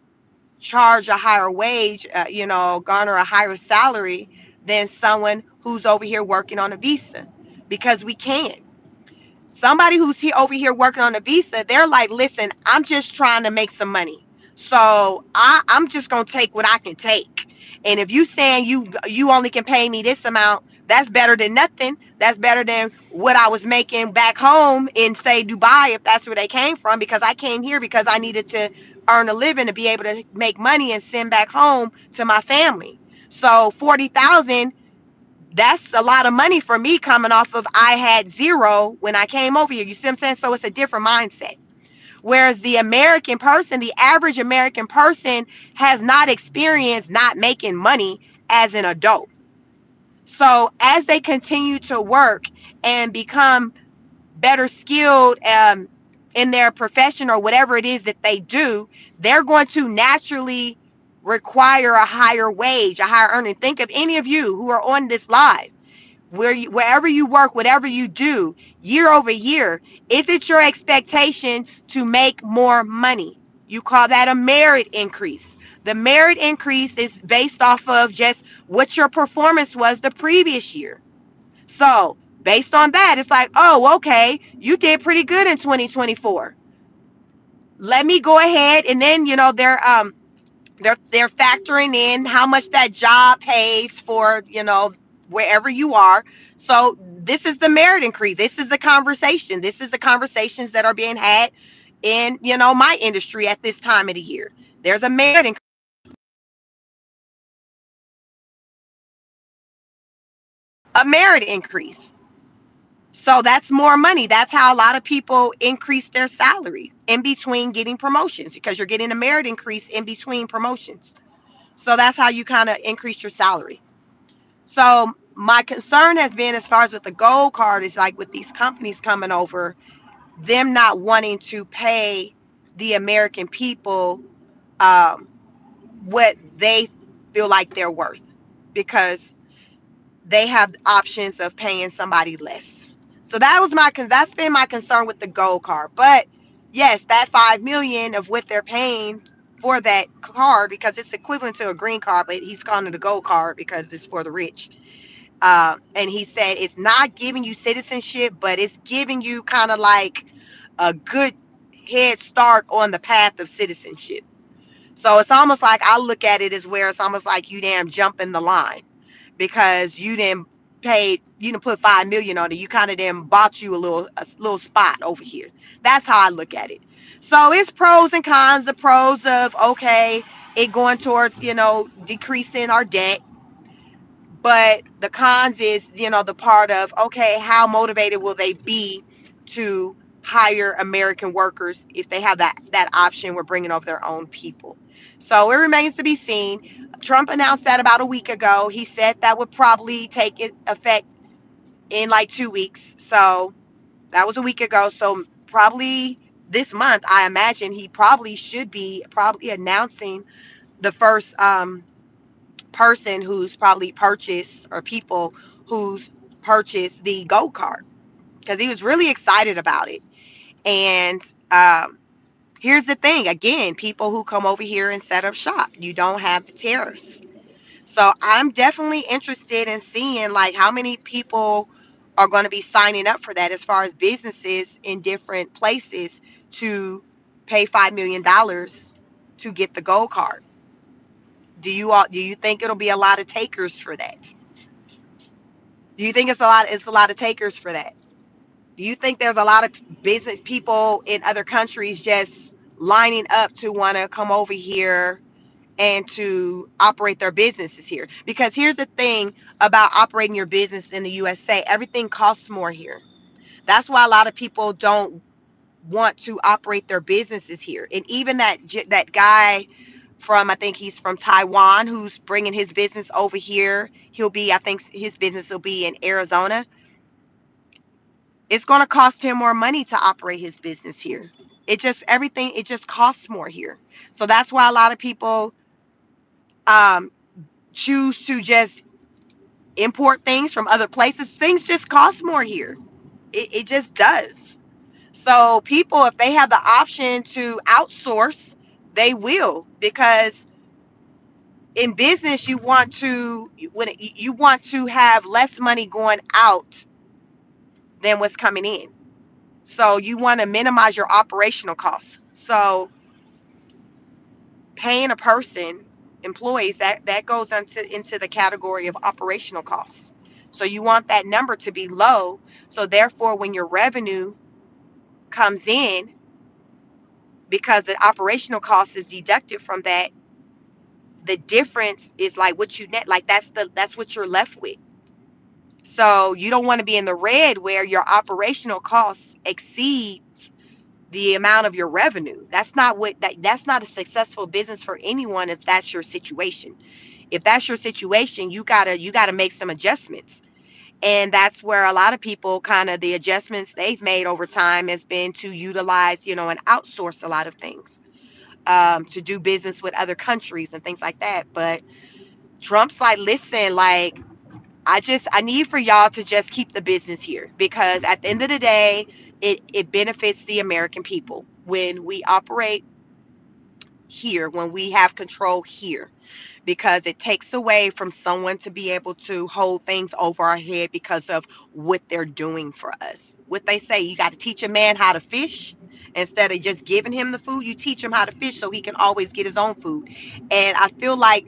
charge a higher wage, garner a higher salary than someone who's over here working on a visa, because we can. Somebody who's here over here working on a visa, they're like, listen, I'm just trying to make some money. So I'm just gonna take what I can take. And if you saying you only can pay me this amount, that's better than nothing. That's better than what I was making back home in, say, Dubai, if that's where they came from, because I came here because I needed to earn a living to be able to make money and send back home to my family. So 40,000, that's a lot of money for me, coming off of I had zero when I came over here. You see what I'm saying? So it's a different mindset. Whereas the American person, the average American person, has not experienced not making money as an adult. So as they continue to work and become better skilled in their profession or whatever it is that they do, they're going to naturally require a higher wage, a higher earning. Think of any of you who are on this live, wherever you work, whatever you do, year over year, is it your expectation to make more money? You call that a merit increase. The merit increase is based off of just what your performance was the previous year. So based on that, it's like, oh, okay, you did pretty good in 2024. Let me go ahead, and then they're factoring in how much that job pays for wherever you are. So this is the merit increase. This is the conversation. This is the conversations that are being had in my industry at this time of the year. There's a merit increase. So that's more money. That's how a lot of people increase their salary in between getting promotions, because you're getting a merit increase in between promotions. So that's how you kind of increase your salary. So my concern has been, as far as with the gold card, is like with these companies coming over, them not wanting to pay the American people um, what they feel like they're worth, because they have options of paying somebody less. So that's been my concern with the gold card. But yes, that 5 million of what they're paying for that card, because it's equivalent to a green card, but he's calling it a gold card because it's for the rich. And he said it's not giving you citizenship, but it's giving you kind of like a good head start on the path of citizenship. So it's almost like, I look at it as where it's almost like you damn jump in the line, because you didn't you didn't put 5 million on it. You kind of then bought you a little spot over here. That's how I look at it. So it's pros and cons. The pros of, okay, it going towards decreasing our debt, but the cons is the part of, okay, how motivated will they be to hire American workers if they have that option? We're bringing over their own people. So it remains to be seen. Trump announced that about a week ago. He said that would probably take effect in like 2 weeks. So that was a week ago. So probably this month, I imagine he probably should be probably announcing the first person who's probably purchased, or people who's purchased the gold card, because he was really excited about it. And here's the thing, again, people who come over here and set up shop, you don't have the tariffs. So I'm definitely interested in seeing like how many people are going to be signing up for that, as far as businesses in different places, to pay $5 million to get the gold card. Do you think it'll be a lot of takers for that? Do you think it's a lot of takers for that? Do you think there's a lot of business people in other countries just lining up to want to come over here and to operate their businesses here? Because here's the thing about operating your business in the USA, everything costs more here. That's why a lot of people don't want to operate their businesses here. And even that guy from, I think he's from Taiwan, who's bringing his business over here. I think his business will be in Arizona. It's going to cost him more money to operate his business here. It just costs more here. So that's why a lot of people um, choose to just import things from other places. Things just cost more here. It just does. So people, if they have the option to outsource, they will, because in business you want to have less money going out than what's coming in. So you want to minimize your operational costs. So paying a person, employees, that goes into the category of operational costs. So you want that number to be low. So therefore, when your revenue comes in, because the operational cost is deducted from that, the difference is like what you net, like that's what you're left with. So you don't want to be in the red where your operational costs exceeds the amount of your revenue. That's not a successful business for anyone if that's your situation. If that's your situation, you gotta make some adjustments. And that's where a lot of people kind of, the adjustments they've made over time has been to utilize, and outsource a lot of things, to do business with other countries and things like that. But Trump's like, listen, like, I need for y'all to just keep the business here, because at the end of the day, it benefits the American people when we operate here, when we have control here, because it takes away from someone to be able to hold things over our head because of what they're doing for us. What they say, you got to teach a man how to fish. Instead of just giving him the food, you teach him how to fish so he can always get his own food. And I feel like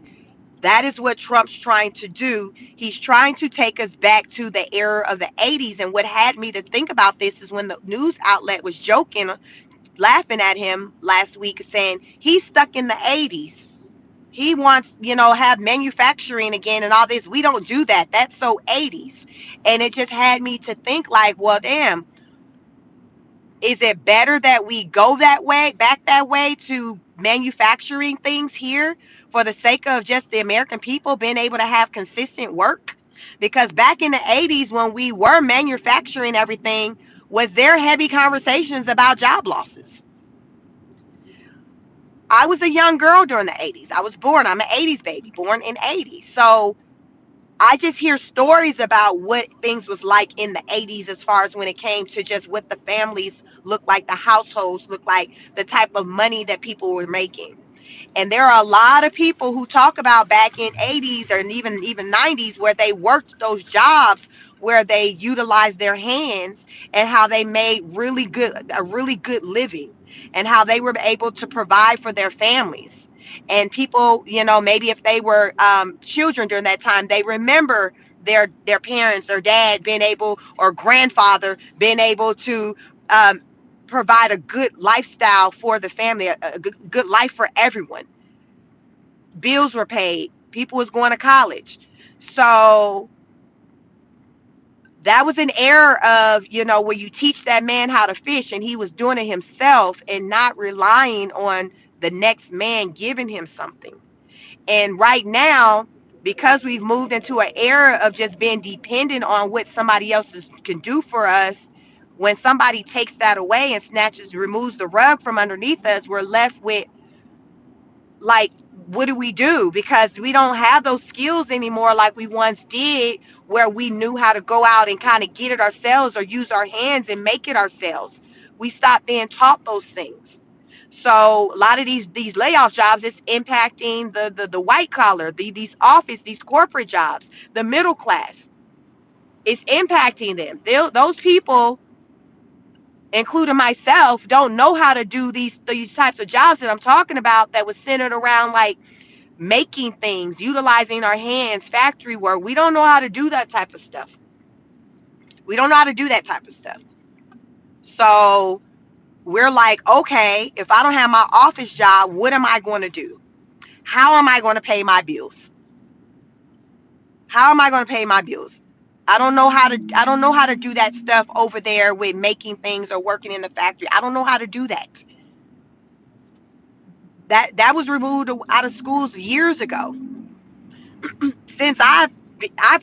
that is what Trump's trying to do. He's trying to take us back to the era of the 80s. And what had me to think about this is when the news outlet was joking, laughing at him last week, saying he's stuck in the 80s. He wants, have manufacturing again and all this. We don't do that. That's so 80s. And it just had me to think, like, well, damn, is it better that we go that way, back that way, to manufacturing things here for the sake of just the American people being able to have consistent work? Because back in the 80s, when we were manufacturing everything, was there heavy conversations about job losses? I was a young girl during the 80s. I was born, I'm an 80s baby, born in 80s. So I just hear stories about what things was like in the 80s, as far as when it came to just what the families looked like, the households looked like, the type of money that people were making. And there are a lot of people who talk about back in 80s or even 90s, where they worked those jobs where they utilized their hands, and how they made a really good living, and how they were able to provide for their families. And people, maybe if they were children during that time, they remember their parents, their dad being able, or grandfather being able to um, provide a good lifestyle for the family, a good life for everyone. Bills were paid, people was going to college. So that was an era of, where you teach that man how to fish, and he was doing it himself and not relying on the next man giving him something. And right now, because we've moved into an era of just being dependent on what somebody else can do for us, when somebody takes that away and removes the rug from underneath us, we're left with, like, what do we do? Because we don't have those skills anymore like we once did, where we knew how to go out and kind of get it ourselves, or use our hands and make it ourselves. We stopped being taught those things. So a lot of these layoff jobs, it's impacting the white collar, these office, these corporate jobs, the middle class. It's impacting them. Those people, including myself, don't know how to do these types of jobs that I'm talking about, that was centered around, like, making things, utilizing our hands, factory work. We don't know how to do that type of stuff. We don't know how to do that type of stuff. So we're like, okay, if I don't have my office job, what am I going to do? How am I going to pay my bills? How am I going to pay my bills? I don't know how to do that stuff over there with making things or working in the factory. I don't know how to do that. That was removed out of schools years ago. Since I've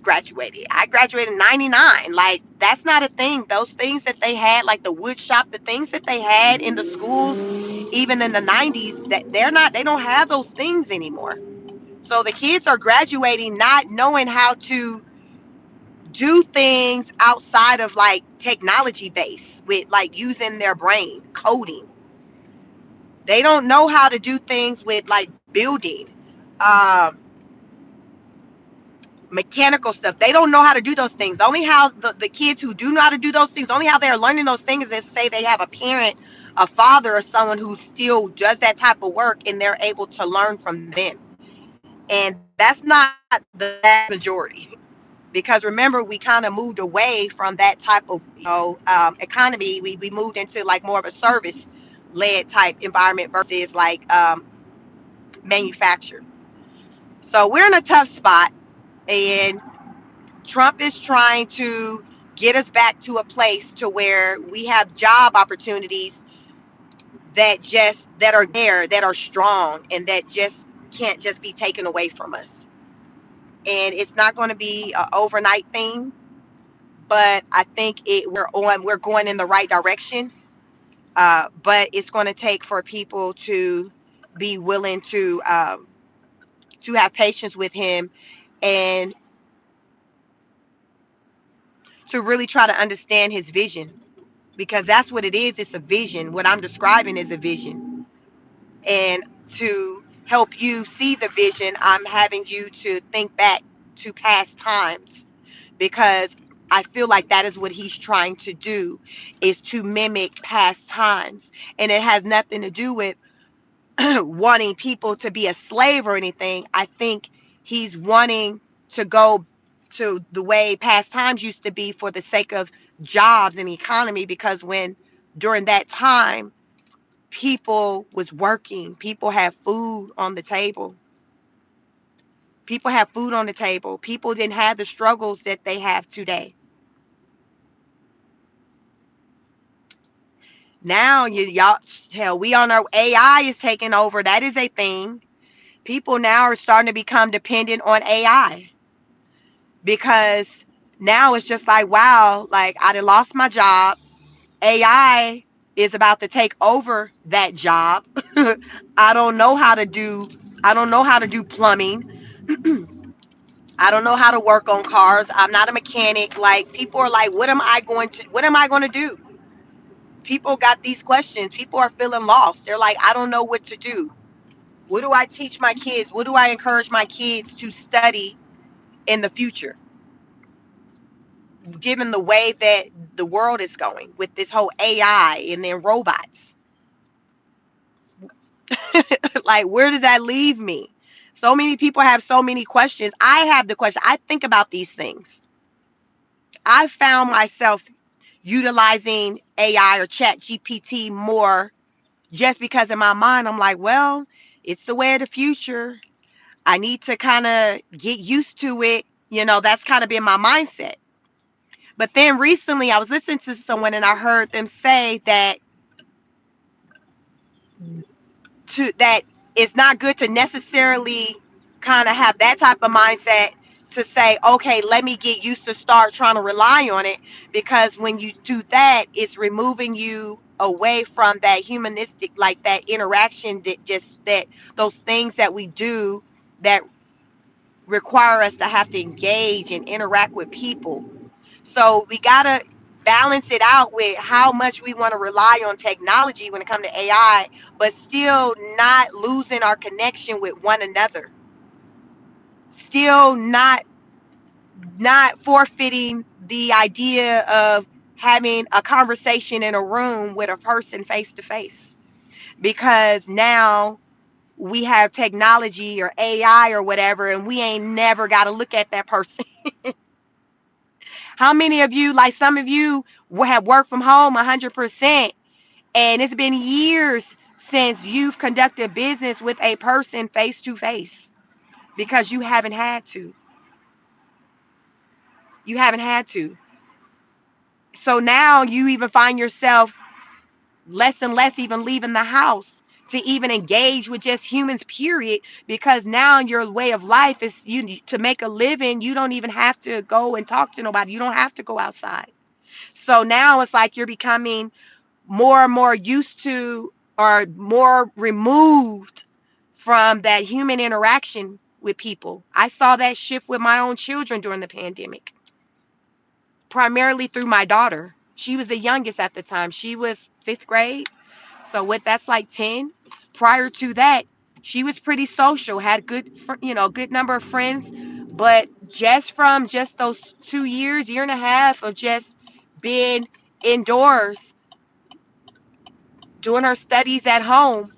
graduated. I graduated in 99. Like, that's not a thing. Those things that they had, like the wood shop, the things that they had in the schools, even in the 90s, that they don't have those things anymore. So the kids are graduating not knowing how to do things outside of, like, technology base, with, like, using their brain, coding. They don't know how to do things with, like, building. Um, Mechanical stuff. They don't know how to do those things. Only how the kids who do know how to do those things, only how they're learning those things is, say they have a parent, a father, or someone who still does that type of work, and they're able to learn from them. And that's not the vast majority. Because remember, we kind of moved away from that type of, economy. We moved into, like, more of a service led type environment versus, like, manufactured. So we're in a tough spot, and Trump is trying to get us back to a place to where we have job opportunities that are there, that are strong, and that just can't just be taken away from us. and it's not going to be an overnight thing, but I think we're going in the right direction. But it's going to take for people to be willing to have patience with him, and to really try to understand his vision, because that's what it is. It's a vision. What I'm describing is a vision. And to help you see the vision, I'm having you to think back to past times, because I feel like that is what he's trying to do, is to mimic past times. And it has nothing to do with wanting people to be a slave or anything. I think he's wanting to go to the way past times used to be for the sake of jobs and economy, because when during that time people was working, people had food on the table. People have food on the table. People didn't have the struggles that they have today. Now y'all, hell, we on our AI is taking over. That is a thing. People now are starting to become dependent on AI, because now it's just like, wow, like I done lost my job. AI is about to take over that job. I don't know how to do I don't know how to do plumbing. I don't know how to work on cars. I'm not a mechanic. Like, people are like, what am I going to do? People got these questions. People are feeling lost. They're like, I don't know what to do. What do I teach my kids? What do I encourage my kids to study in the future, given the way that the world is going with this whole AI and then robots? Like, where does that leave me? So many people have so many questions. I have the question. I think about these things. I found myself utilizing AI or chat GPT more, just because in my mind I'm like, well, it's the way of the future. I need to kind of get used to it. That's kind of been my mindset. But then recently I was listening to someone and I heard them say that it's not good to necessarily kind of have that type of mindset, to say, okay, let me get used to start trying to rely on it, because when you do that, it's removing you away from that humanistic, like that interaction, that those things that we do that require us to have to engage and interact with people. So we gotta balance it out with how much we want to rely on technology when it comes to AI, but still not losing our connection with one another. Still not forfeiting the idea of having a conversation in a room with a person face to face. Because now we have technology or AI or whatever, and we ain't never got to look at that person. How many of you, like some of you, have worked from home 100%, and it's been years since you've conducted business with a person face to face, because you haven't had to. You haven't had to. So now you even find yourself less and less even leaving the house to even engage with just humans, period, because now your way of life is, you to make a living, you don't even have to go and talk to nobody. You don't have to go outside. So now it's like you're becoming more and more used to, or more removed from that human interaction with people. I saw that shift with my own children during the pandemic, primarily through my daughter. She was the youngest at the time. She was fifth grade. So what, that's like 10. Prior to that, she was pretty social, had good number of friends. But just from just those 2 years, year and a half of just being indoors, doing her studies at home,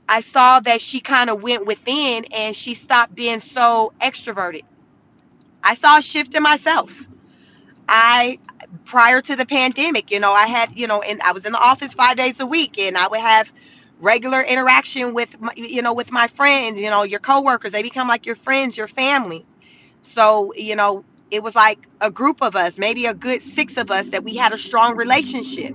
I saw that she kind of went within and she stopped being so extroverted. I saw a shift in myself. I Prior to the pandemic, I had, and I was in the office 5 days a week, and I would have regular interaction with with my friends, your coworkers. They become like your friends, your family. So, it was like a group of us, maybe a good 6 of us, that we had a strong relationship.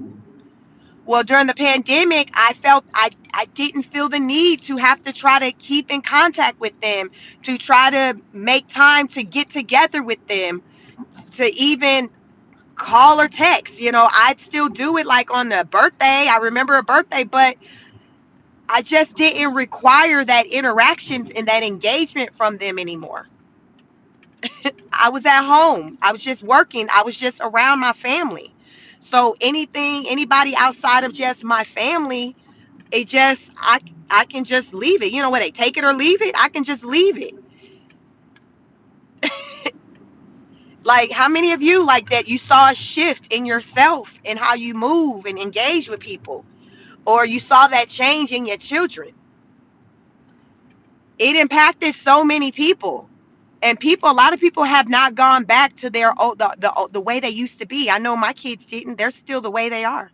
Well, during the pandemic, I felt I didn't feel the need to have to try to keep in contact with them, to try to make time to get together with them, to even call or text. I'd still do it like on a birthday. I remember a birthday, but I just didn't require that interaction and that engagement from them anymore. I was at home. I was just working. I was just around my family. So anybody outside of just my family, it just I can just leave it. You know what? They take it or leave it. I can just leave it. Like, how many of you like that you saw a shift in yourself and how you move and engage with people, or you saw that change in your children? It impacted so many people. And a lot of people have not gone back to their the way they used to be. I know my kids didn't. They're still the way they are.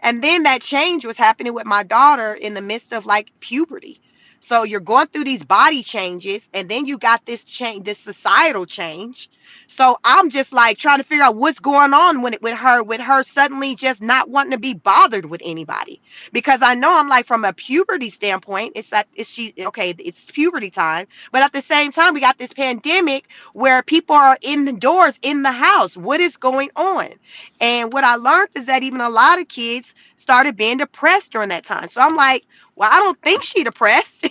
And then that change was happening with my daughter in the midst of like puberty. So you're going through these body changes, and then you got this change, this societal change. So I'm just like trying to figure out what's going on with her suddenly just not wanting to be bothered with anybody. Because I know, I'm like, from a puberty standpoint, it's that is she okay, it's puberty time, but at the same time we got this pandemic where people are indoors in the house. What is going on? And what I learned is that even a lot of kids started being depressed during that time. So I'm like, well, I don't think she depressed,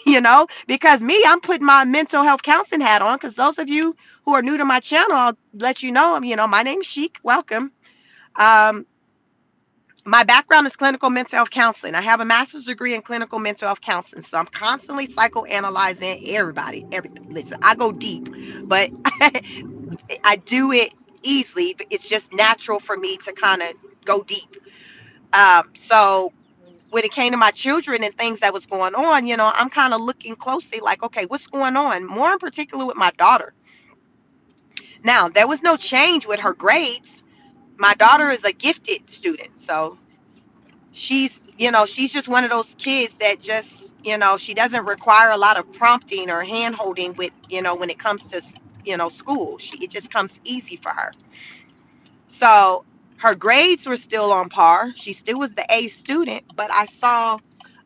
because me, I'm putting my mental health counseling hat on. Because those of you who are new to my channel, I'll let you know, my name is Chic. Welcome. Um, my background is clinical mental health counseling. I have a master's degree in clinical mental health counseling. So I'm constantly psychoanalyzing everybody. Everything. Listen, I go deep, but I do it easily. It's just natural for me to kind of go deep. So when it came to my children and things that was going on, I'm kind of looking closely, like, okay, what's going on? More in particular with my daughter. Now, there was no change with her grades. My daughter is a gifted student, so she's just one of those kids that just, she doesn't require a lot of prompting or hand holding with, when it comes to, school. It just comes easy for her. So her grades were still on par. She still was the A student, but I saw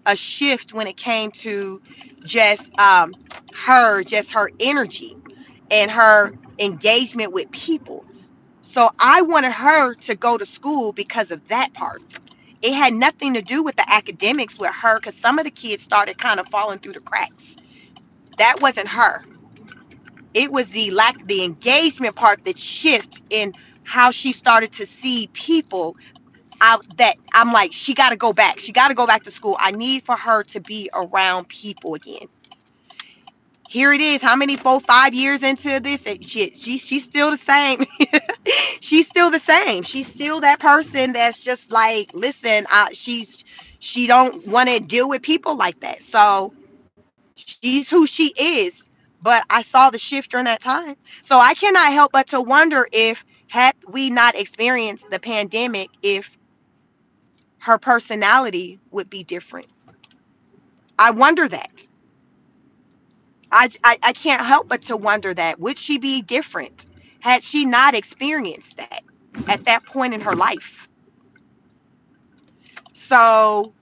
a shift when it came to just her energy and her engagement with people. So I wanted her to go to school because of that part. It had nothing to do with the academics with her, because some of the kids started kind of falling through the cracks. That wasn't her. It was the engagement part that shift in how she started to see people out, that I'm like, she got to go back. She got to go back to school. I need for her to be around people again. Here it is. How many 4-5 years into this? She's still the same. She's still the same. She's still that person that's just like, listen, she don't want to deal with people like that. So she's who she is. But I saw the shift during that time. So I cannot help but to wonder, if had we not experienced the pandemic, if her personality would be different. I wonder that. I can't help but to wonder that. Would she be different had she not experienced that at that point in her life? So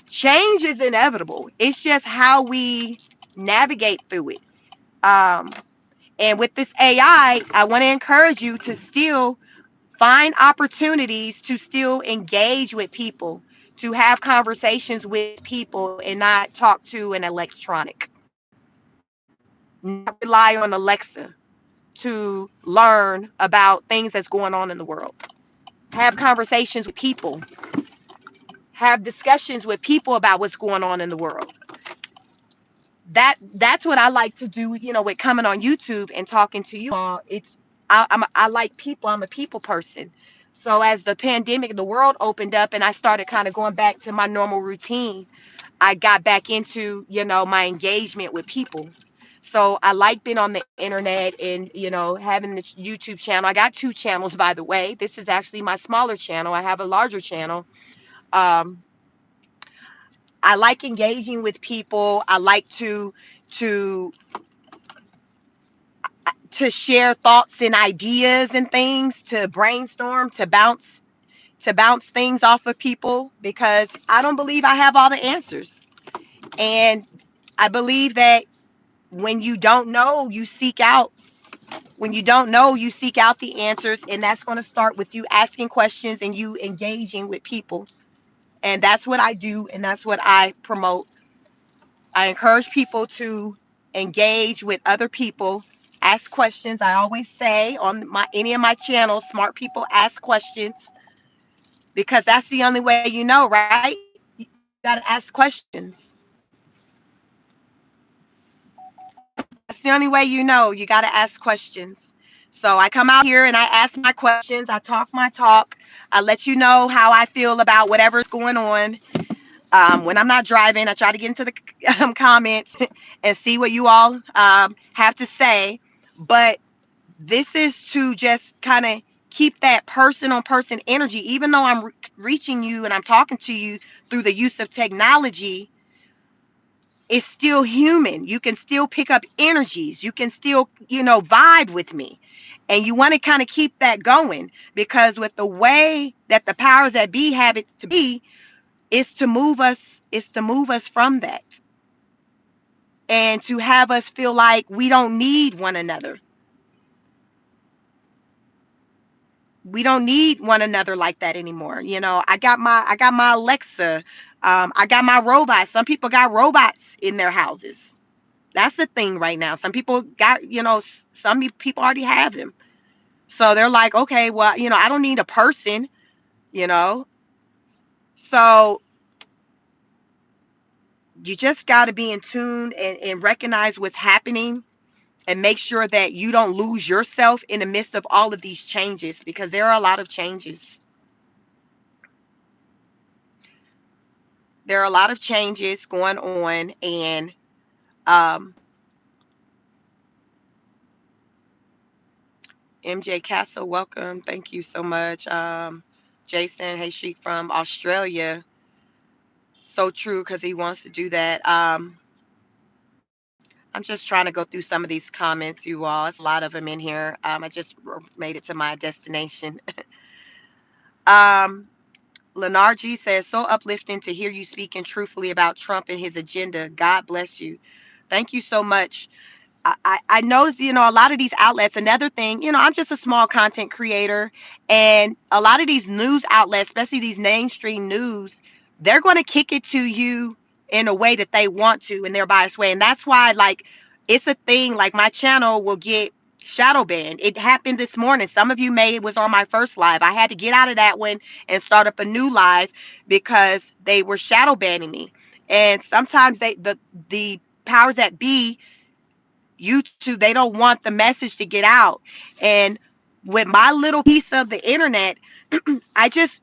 change is inevitable. It's just how we navigate through it. Um, and with this AI, I want to encourage you to still find opportunities to still engage with people, to have conversations with people, and not talk to an electronic. Not rely on Alexa to learn about things that's going on in the world. Have conversations with people. Have discussions with people about what's going on in the world. That's what I like to do, with coming on YouTube and talking to you all. I like people. I'm a people person. So as the pandemic, the world opened up, and I started kind of going back to my normal routine, I got back into, my engagement with people. So I like being on the internet and, having the YouTube channel. I got 2 channels, by the way. This is actually my smaller channel. I have a larger channel. Um, I like engaging with people. I like to to share thoughts and ideas and things, to brainstorm, to bounce to bounce things off of people because I don't believe I have all the answers. And I believe that when you don't know, you seek out. When you don't know, you seek out the answers. And that's going to start with you asking questions and you engaging with people. And that's what I do. And that's what I promote. I encourage people to engage with other people, ask questions. I always say on my any of my channels, smart people ask questions because that's the only way you know, right? You got to ask questions. That's the only way you know. You got to ask questions. So I come out here and I ask my questions. I talk my talk. I let you know how I feel about whatever's going on. When I'm not driving, I try to get into the comments and see what you all have to say. But this is to just kind of keep that person on person energy. Even though I'm reaching you and I'm talking to you through the use of technology, it's still human. You can still pick up energies. You can still, vibe with me. And you want to kind of keep that going because with the way that the powers that be have it to be, is to move us from that and to have us feel like we don't need one another. We don't need one another like that anymore. I got my Alexa. I got my robots. Some people got robots in their houses. That's the thing right now. Some people got, some people already have them. So they're like, okay, well, I don't need a person, you know. So you just got to be in tune and recognize what's happening and make sure that you don't lose yourself in the midst of all of these changes because there are a lot of changes. There are a lot of changes going on, and um, MJ Castle, welcome. Thank you so much. Jason, hey, Sheik from Australia. So true because he wants to do that. I'm just trying to go through some of these comments, you all. It's a lot of them in here. I just made it to my destination. um, Lenarji says, so uplifting to hear you speaking truthfully about Trump and his agenda. God bless you. Thank you so much. I noticed, a lot of these outlets, another thing, I'm just a small content creator, and a lot of these news outlets, especially these mainstream news, they're going to kick it to you in a way that they want to in their biased way. And that's why, like, it's a thing, like my channel will get shadow banned. It happened this morning. Some of you may, it was on my first live. I had to get out of that one and start up a new live because they were shadow banning me. And sometimes the powers that be, YouTube, they don't want the message to get out. And with my little piece of the internet, I just,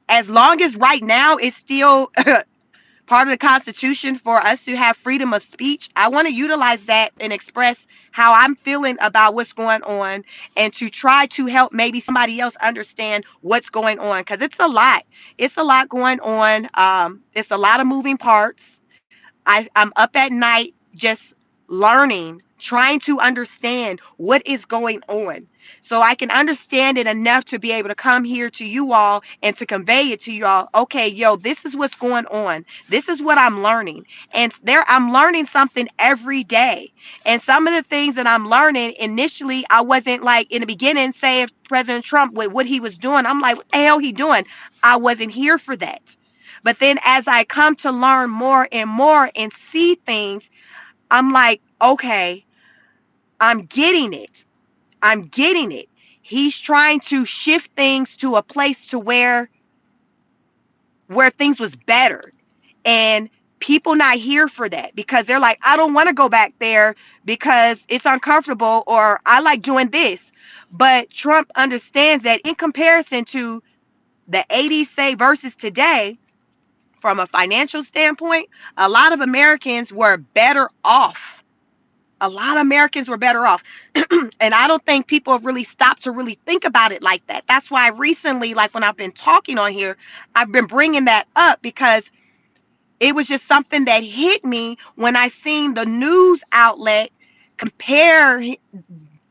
as long as right now it's still part of the Constitution for us to have freedom of speech, I want to utilize that and express how I'm feeling about what's going on and to try to help maybe somebody else understand what's going on because it's a lot. It's a lot going on. It's a lot of moving parts. I'm up at night just learning, trying to understand what is going on. So I can understand it enough to be able to come here to you all and to convey it to you all. Okay, yo, this is what's going on. This is what I'm learning. And I'm learning something every day. And some of the things that I'm learning, initially, I wasn't like in the beginning, say if President Trump with what he was doing, I'm like, what the hell he doing? I wasn't here for that. But then as I come to learn more and see things, I'm like, okay, I'm getting it. I'm getting it. He's trying to shift things to a place to where things was better. And people not here for that because they're like, I don't want to go back there because it's uncomfortable or I like doing this. But Trump understands that in comparison to the 80s, say, versus today, from a financial standpoint, a lot of Americans were better off. A lot of Americans were better off. And I don't think people have really stopped to really think about it like that. That's why recently, like when I've been talking on here, I've been bringing that up because it was just something that hit me when I seen the news outlet compare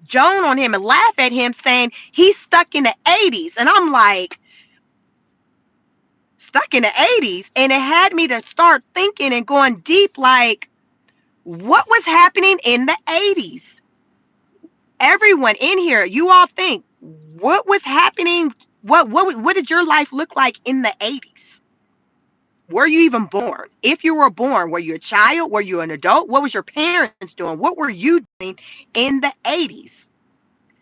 Joan on him and laugh at him saying he's stuck in the 80s. And I'm like, stuck in the 80s, and it had me to start thinking and going deep, like, what was happening in the 80s? Everyone in here, you all think, what was happening? What did your life look like in the 80s? Were you even born? If you were born, were you a child? Were you an adult? What was your parents doing? What were you doing in the 80s?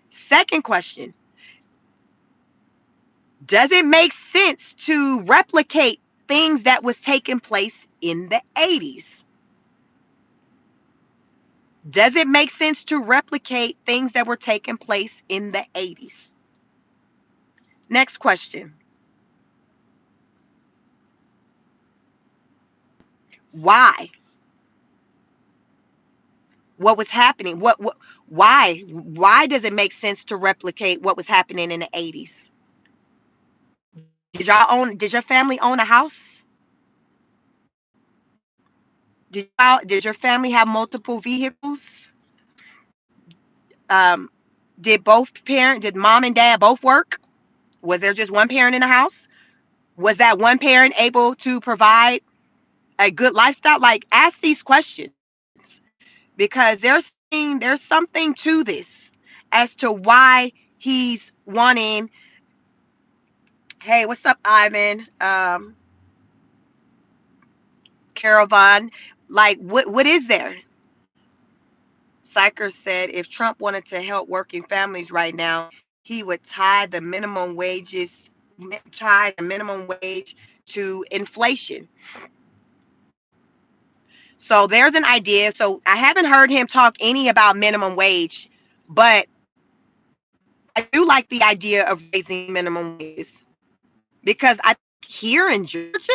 Second question, does it make sense to replicate things that was taking place in the 80s? Does it make sense to replicate things that were taking place in the 80s? Next question. Why? What was happening? Why? Why does it make sense to replicate what was happening in the 80s? Did your family own a house? Did your family have multiple vehicles? Um, did mom and dad both work? Was there just one parent in the house? Was that one parent able to provide a good lifestyle? Like, ask these questions, because there's something to this as to why he's wanting. Hey, what's up, Ivan? Caravan. Like, what is there? Syker said if Trump wanted to help working families right now, he would tie the minimum wage to inflation. So there's an idea. So I haven't heard him talk any about minimum wage, but I do like the idea of raising minimum wage, because I here in Georgia,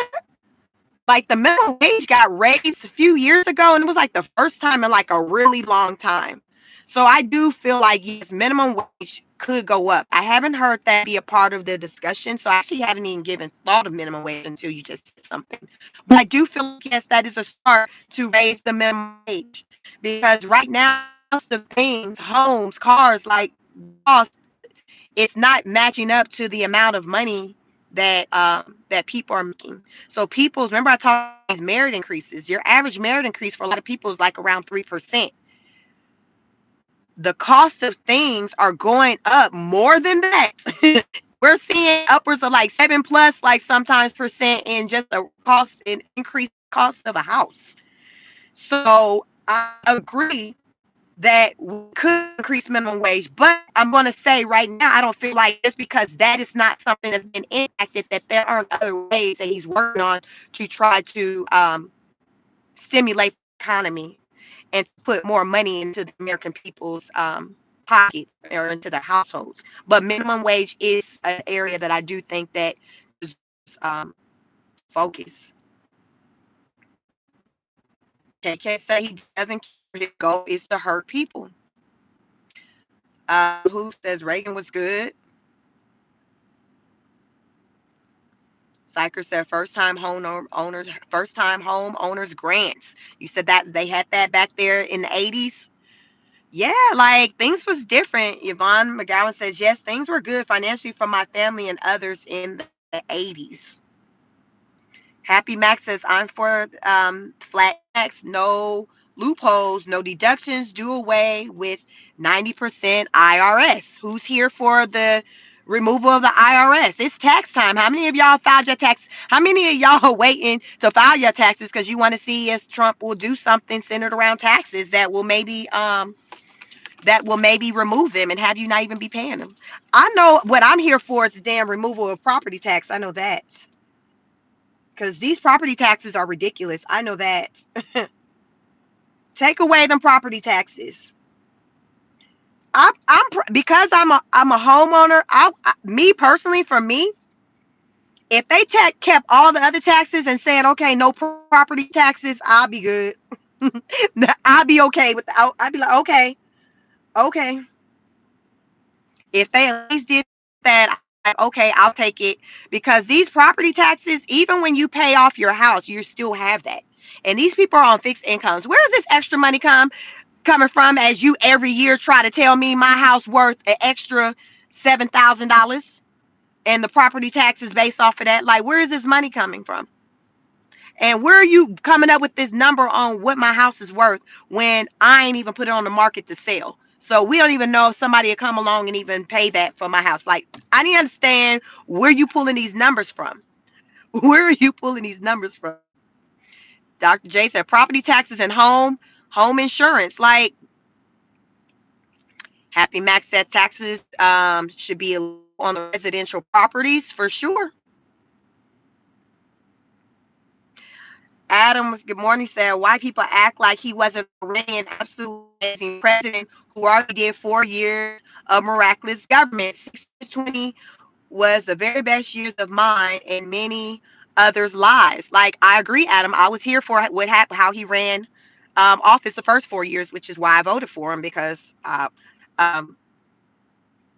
like, the minimum wage got raised a few years ago, and it was like the first time in like a really long time. So I do feel like, yes, minimum wage could go up. I haven't heard that be a part of the discussion, so I actually haven't even given thought of minimum wage until you just said something. But I do feel like, yes, that is a start to raise the minimum wage, because right now, some things, homes, cars, like, cost, it's not matching up to the amount of money that people are making. So remember I talked about these merit increases. Your average merit increase for a lot of people is like around 3%. The cost of things are going up more than that. We're seeing upwards of like 7 plus, like, sometimes percent, in just the cost and increased cost of a house. So I agree that we could increase minimum wage, but I'm going to say right now, I don't feel like, just because that is not something that's been enacted, that there are other ways that he's working on to try to stimulate the economy and put more money into the American people's pockets, or into their households. But minimum wage is an area that I do think that is focus. KK say he doesn't care. His goal is to hurt people. Who says Reagan was good? Syker said first time home owners grants. You said that they had that back there in the 80s. Yeah, like, things was different. Yvonne McGowan says, yes, things were good financially for my family and others in the 80s. Happy Max says, I'm for flat tax, no loopholes, no deductions, do away with 90% IRS. Who's here for the removal of the IRS? It's tax time. How many of y'all filed your tax? How many of y'all are waiting to file your taxes because you want to see if Trump will do something centered around taxes that will maybe remove them and have you not even be paying them? I know what I'm here for is the damn removal of property tax. I know that. Because these property taxes are ridiculous. I know that. Take away them property taxes. Because I'm a homeowner. Me personally, for me, if they kept all the other taxes and said, okay, no property taxes, I'll be good. I'll be okay with that. I'd be like, okay. If they at least did that, okay, I'll take it. Because these property taxes, even when you pay off your house, you still have that. And these people are on fixed incomes. Where is this extra money coming from, as you every year try to tell me my house worth an extra $7,000? and the property taxes based off of that. Like, where is this money coming from? And where are you coming up with this number on what my house is worth when I ain't even put it on the market to sell? So we don't even know if somebody will come along and even pay that for my house. Like, I didn't understand where you pulling these numbers from. Where are you pulling these numbers from? Dr. J said property taxes and home insurance. Like, Happy Max said taxes should be on the residential properties for sure. Adam, good morning, said why people act like he wasn't already an absolute amazing president who already did 4 years of miraculous government. 2020 was the very best years of mine and many others' lives. Like, I agree, Adam. I was here for what happened, how he ran office the first 4 years, which is why I voted for him because um,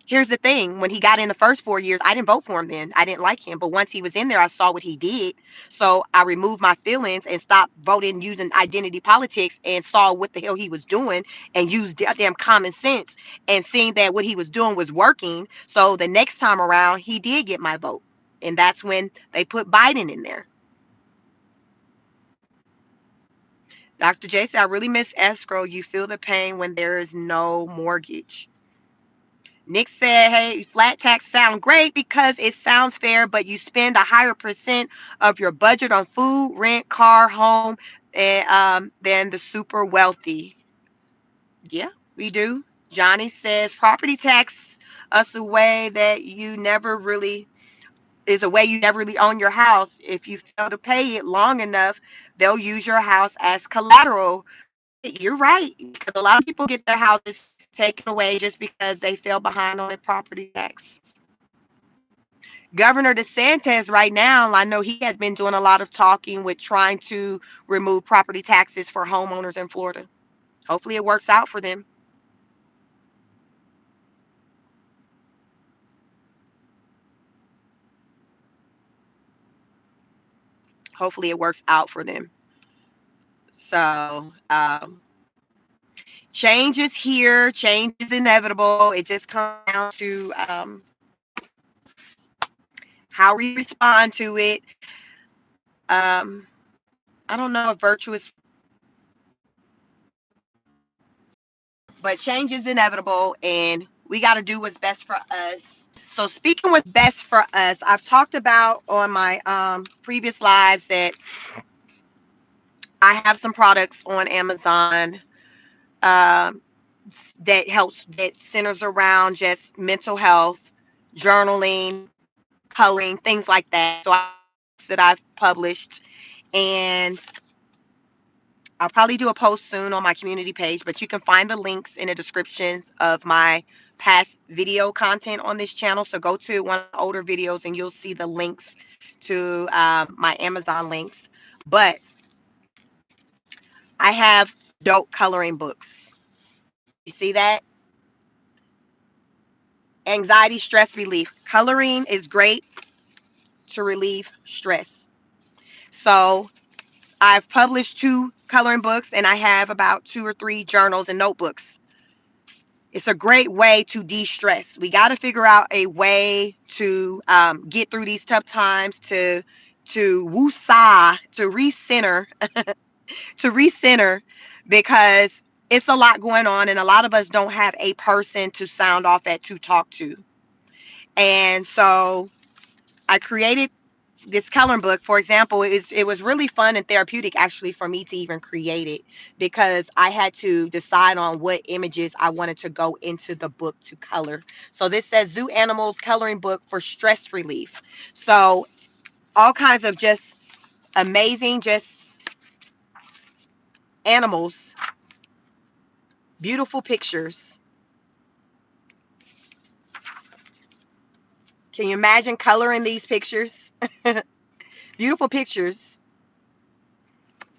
here's the thing. When he got in the first 4 years, I didn't vote for him then. I didn't like him. But once he was in there, I saw what he did. So I removed my feelings and stopped voting using identity politics and saw what the hell he was doing and used damn common sense and seeing that what he was doing was working. So the next time around, he did get my vote. And that's when they put Biden in there. Dr. J said, I really miss escrow. You feel the pain when there is no mortgage. Nick said, hey, flat tax sound great because it sounds fair, but you spend a higher percent of your budget on food, rent, car, home, than the super wealthy. Yeah, we do. Johnny says, property tax us a way that you never really is a way you never really own your house. If you fail to pay it long enough, they'll use your house as collateral. You're right, because a lot of people get their houses taken away just because they fell behind on their property tax. Governor DeSantis right now, I know he has been doing a lot of talking with trying to remove property taxes for homeowners in Florida. Hopefully it works out for them. Hopefully it works out for them. So change is here. Change is inevitable. It just comes down to how we respond to it. I don't know if virtuous, but change is inevitable and we got to do what's best for us. So speaking what's best for us, I've talked about on my previous lives that I have some products on Amazon um, that centers around just mental health, journaling, coloring, things like that. So that I've published, and I'll probably do a post soon on my community page, but you can find the links in the descriptions of my past video content on this channel. So go to one of the older videos and you'll see the links to my Amazon links. But I have dope coloring books. You see that? Anxiety, stress relief. Coloring is great to relieve stress. So I've published 2 coloring books and I have about 2 or 3 journals and notebooks. It's a great way to de-stress. We got to figure out a way to get through these tough times, to woo-saw, to recenter, to recenter, because it's a lot going on and a lot of us don't have a person to sound off at, to talk to. And so I created this coloring book. For example, it was really fun and therapeutic actually for me to even create it, because I had to decide on what images I wanted to go into the book to color. So this says Zoo Animals Coloring Book for Stress Relief. So all kinds of just amazing, just animals, beautiful pictures. Can you imagine coloring these pictures? Beautiful pictures.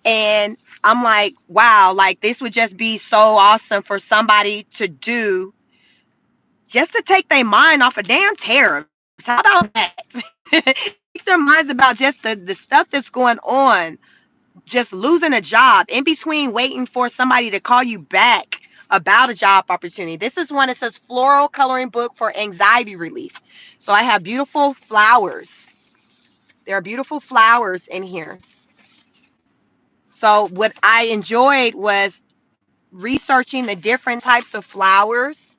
And I'm like, wow, like this would just be so awesome for somebody to do, just to take their mind off of damn tariffs. How about that? Take their minds about just the stuff that's going on, just losing a job, in between waiting for somebody to call you back about a job opportunity. This is one that says floral coloring book for anxiety relief. So I have beautiful flowers. There are beautiful flowers in here. So what I enjoyed was researching the different types of flowers.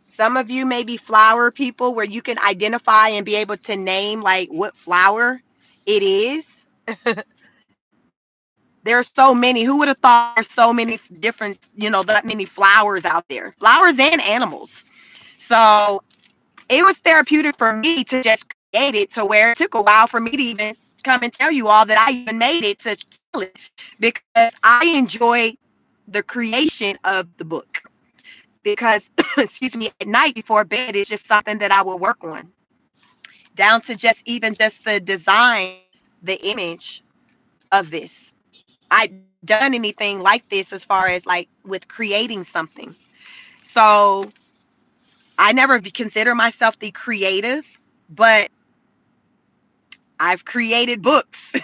Some of you may be flower people where you can identify and be able to name like what flower it is. There are so many. Who would have thought there's so many different, that many flowers out there? Flowers and animals. So it was therapeutic for me to just create it to where it took a while for me to even come and tell you all that I even made it to sell it, because I enjoy the creation of the book. Because excuse me, at night before bed, it's just something that I will work on, down to just the design, the image of this. I've done anything like this as far as like with creating something. So I never consider myself the creative, but I've created books.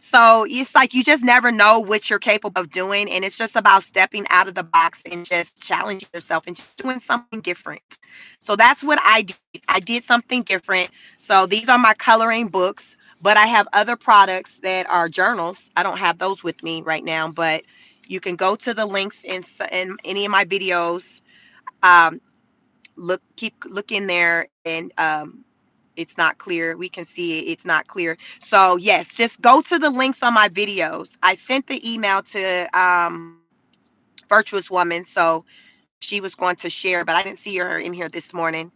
So it's like you just never know what you're capable of doing. And it's just about stepping out of the box and just challenging yourself and just doing something different. So that's what I did. I did something different. So these are my coloring books, but I have other products that are journals. I don't have those with me right now, but you can go to the links in any of my videos. Um, keep looking there, and it's not clear. We can see it. It's not clear. So yes, just go to the links on my videos. I sent the email to Virtuous Woman, so she was going to share, but I didn't see her in here this morning.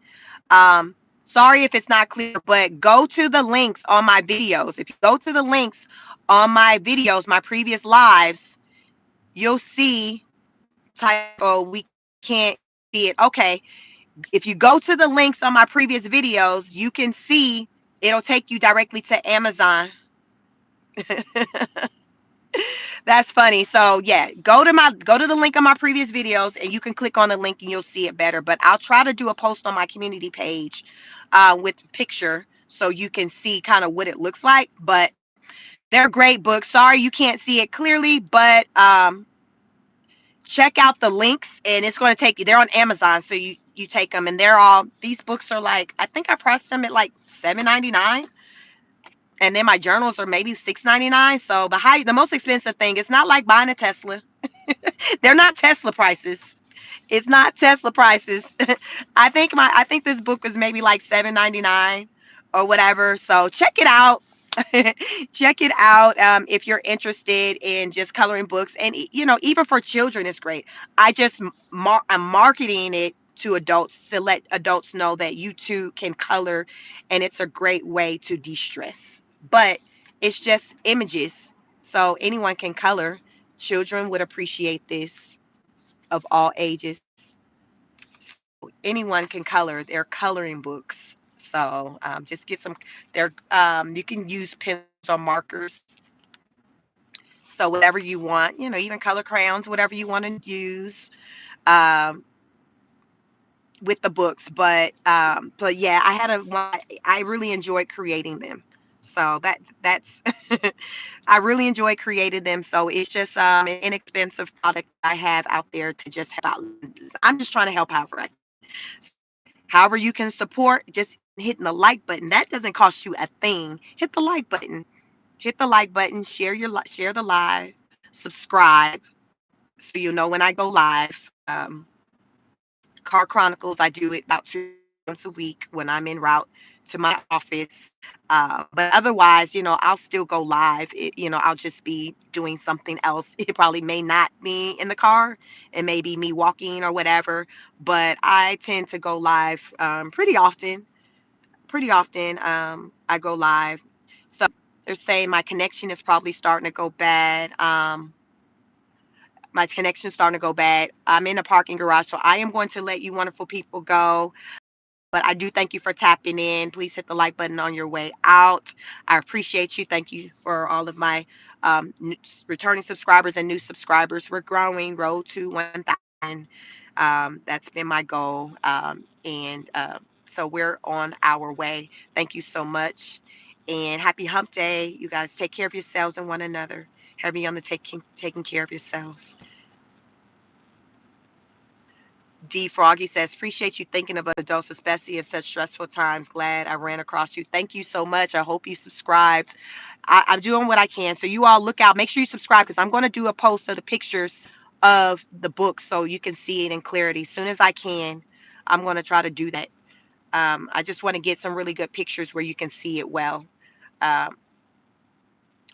Um, Sorry if it's not clear, but go to the links on my videos. If you go to the links on my videos, my previous lives, you'll see typo. We can't see it. Okay. If you go to the links on my previous videos, you can see it'll take you directly to Amazon. That's funny. So yeah, go to the link on my previous videos and you can click on the link and you'll see it better. But I'll try to do a post on my community page with picture so you can see kind of what it looks like. But they're great books. Sorry you can't see it clearly, but check out the links and it's going to take you. They're on Amazon, so you take them and these books are like, I think I priced them at like $7.99, and then my journals are maybe $6.99. So the most expensive thing, it's not like buying a Tesla. They're not Tesla prices. It's not Tesla prices. I think this book was maybe like $7.99 or whatever. So check it out. Check it out if you're interested in just coloring books, and even for children, it's great. I'm marketing it to adults to let adults know that you too can color, and it's a great way to de-stress. But it's just images, so anyone can color. Children would appreciate this, of all ages. So anyone can color. They're coloring books. So just get some. You can use pencils or markers. So whatever you want, even color crayons, whatever you want to use um, with the books. But yeah, I really enjoyed creating them. So that's I really enjoy creating them. So it's just an inexpensive product I have out there to just help out. I'm just trying to help out, right? However you can support, just hitting the like button. That doesn't cost you a thing. Hit the like button. Hit the like button. Share the live. Subscribe so you know when I go live. Car Chronicles, I do it about 2 once a week when I'm en route to my office. But otherwise, I'll still go live. I'll just be doing something else. It probably may not be in the car. It may be me walking or whatever. But I tend to go live pretty often. Pretty often, I go live. So they're saying my connection is probably starting to go bad. My connection's starting to go bad. I'm in a parking garage, so I am going to let you wonderful people go. But I do thank you for tapping in. Please hit the like button on your way out. I appreciate you. Thank you for all of my returning subscribers and new subscribers. We're growing, road to 1,000. That's been my goal. And so we're on our way. Thank you so much. And happy hump day. You guys take care of yourselves and one another. Heavy on the taking care of yourselves. D Froggy says, appreciate you thinking of adults, especially in such stressful times. Glad I ran across you. Thank you so much. I hope you subscribed. I'm doing what I can. So you all look out. Make sure you subscribe because I'm going to do a post of the pictures of the book so you can see it in clarity. As soon as I can, I'm going to try to do that. I just want to get some really good pictures where you can see it well. Um,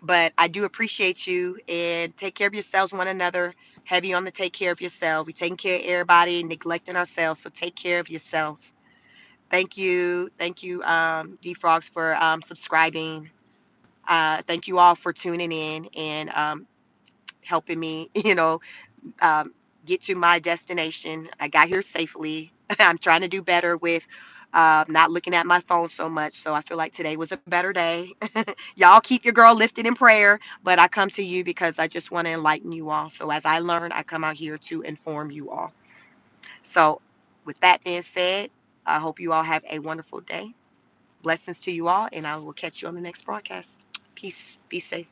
but I do appreciate you and take care of yourselves, one another. Heavy on the take care of yourself. We're taking care of everybody, neglecting ourselves. So take care of yourselves. Thank you. Thank you, D Frogs, for subscribing. Thank you all for tuning in and helping me, um, get to my destination. I got here safely. I'm trying to do better with not looking at my phone so much. So I feel like today was a better day. Y'all keep your girl lifted in prayer, but I come to you because I just want to enlighten you all. So as I learn, I come out here to inform you all. So with that being said, I hope you all have a wonderful day. Blessings to you all, and I will catch you on the next broadcast. Peace. Be safe.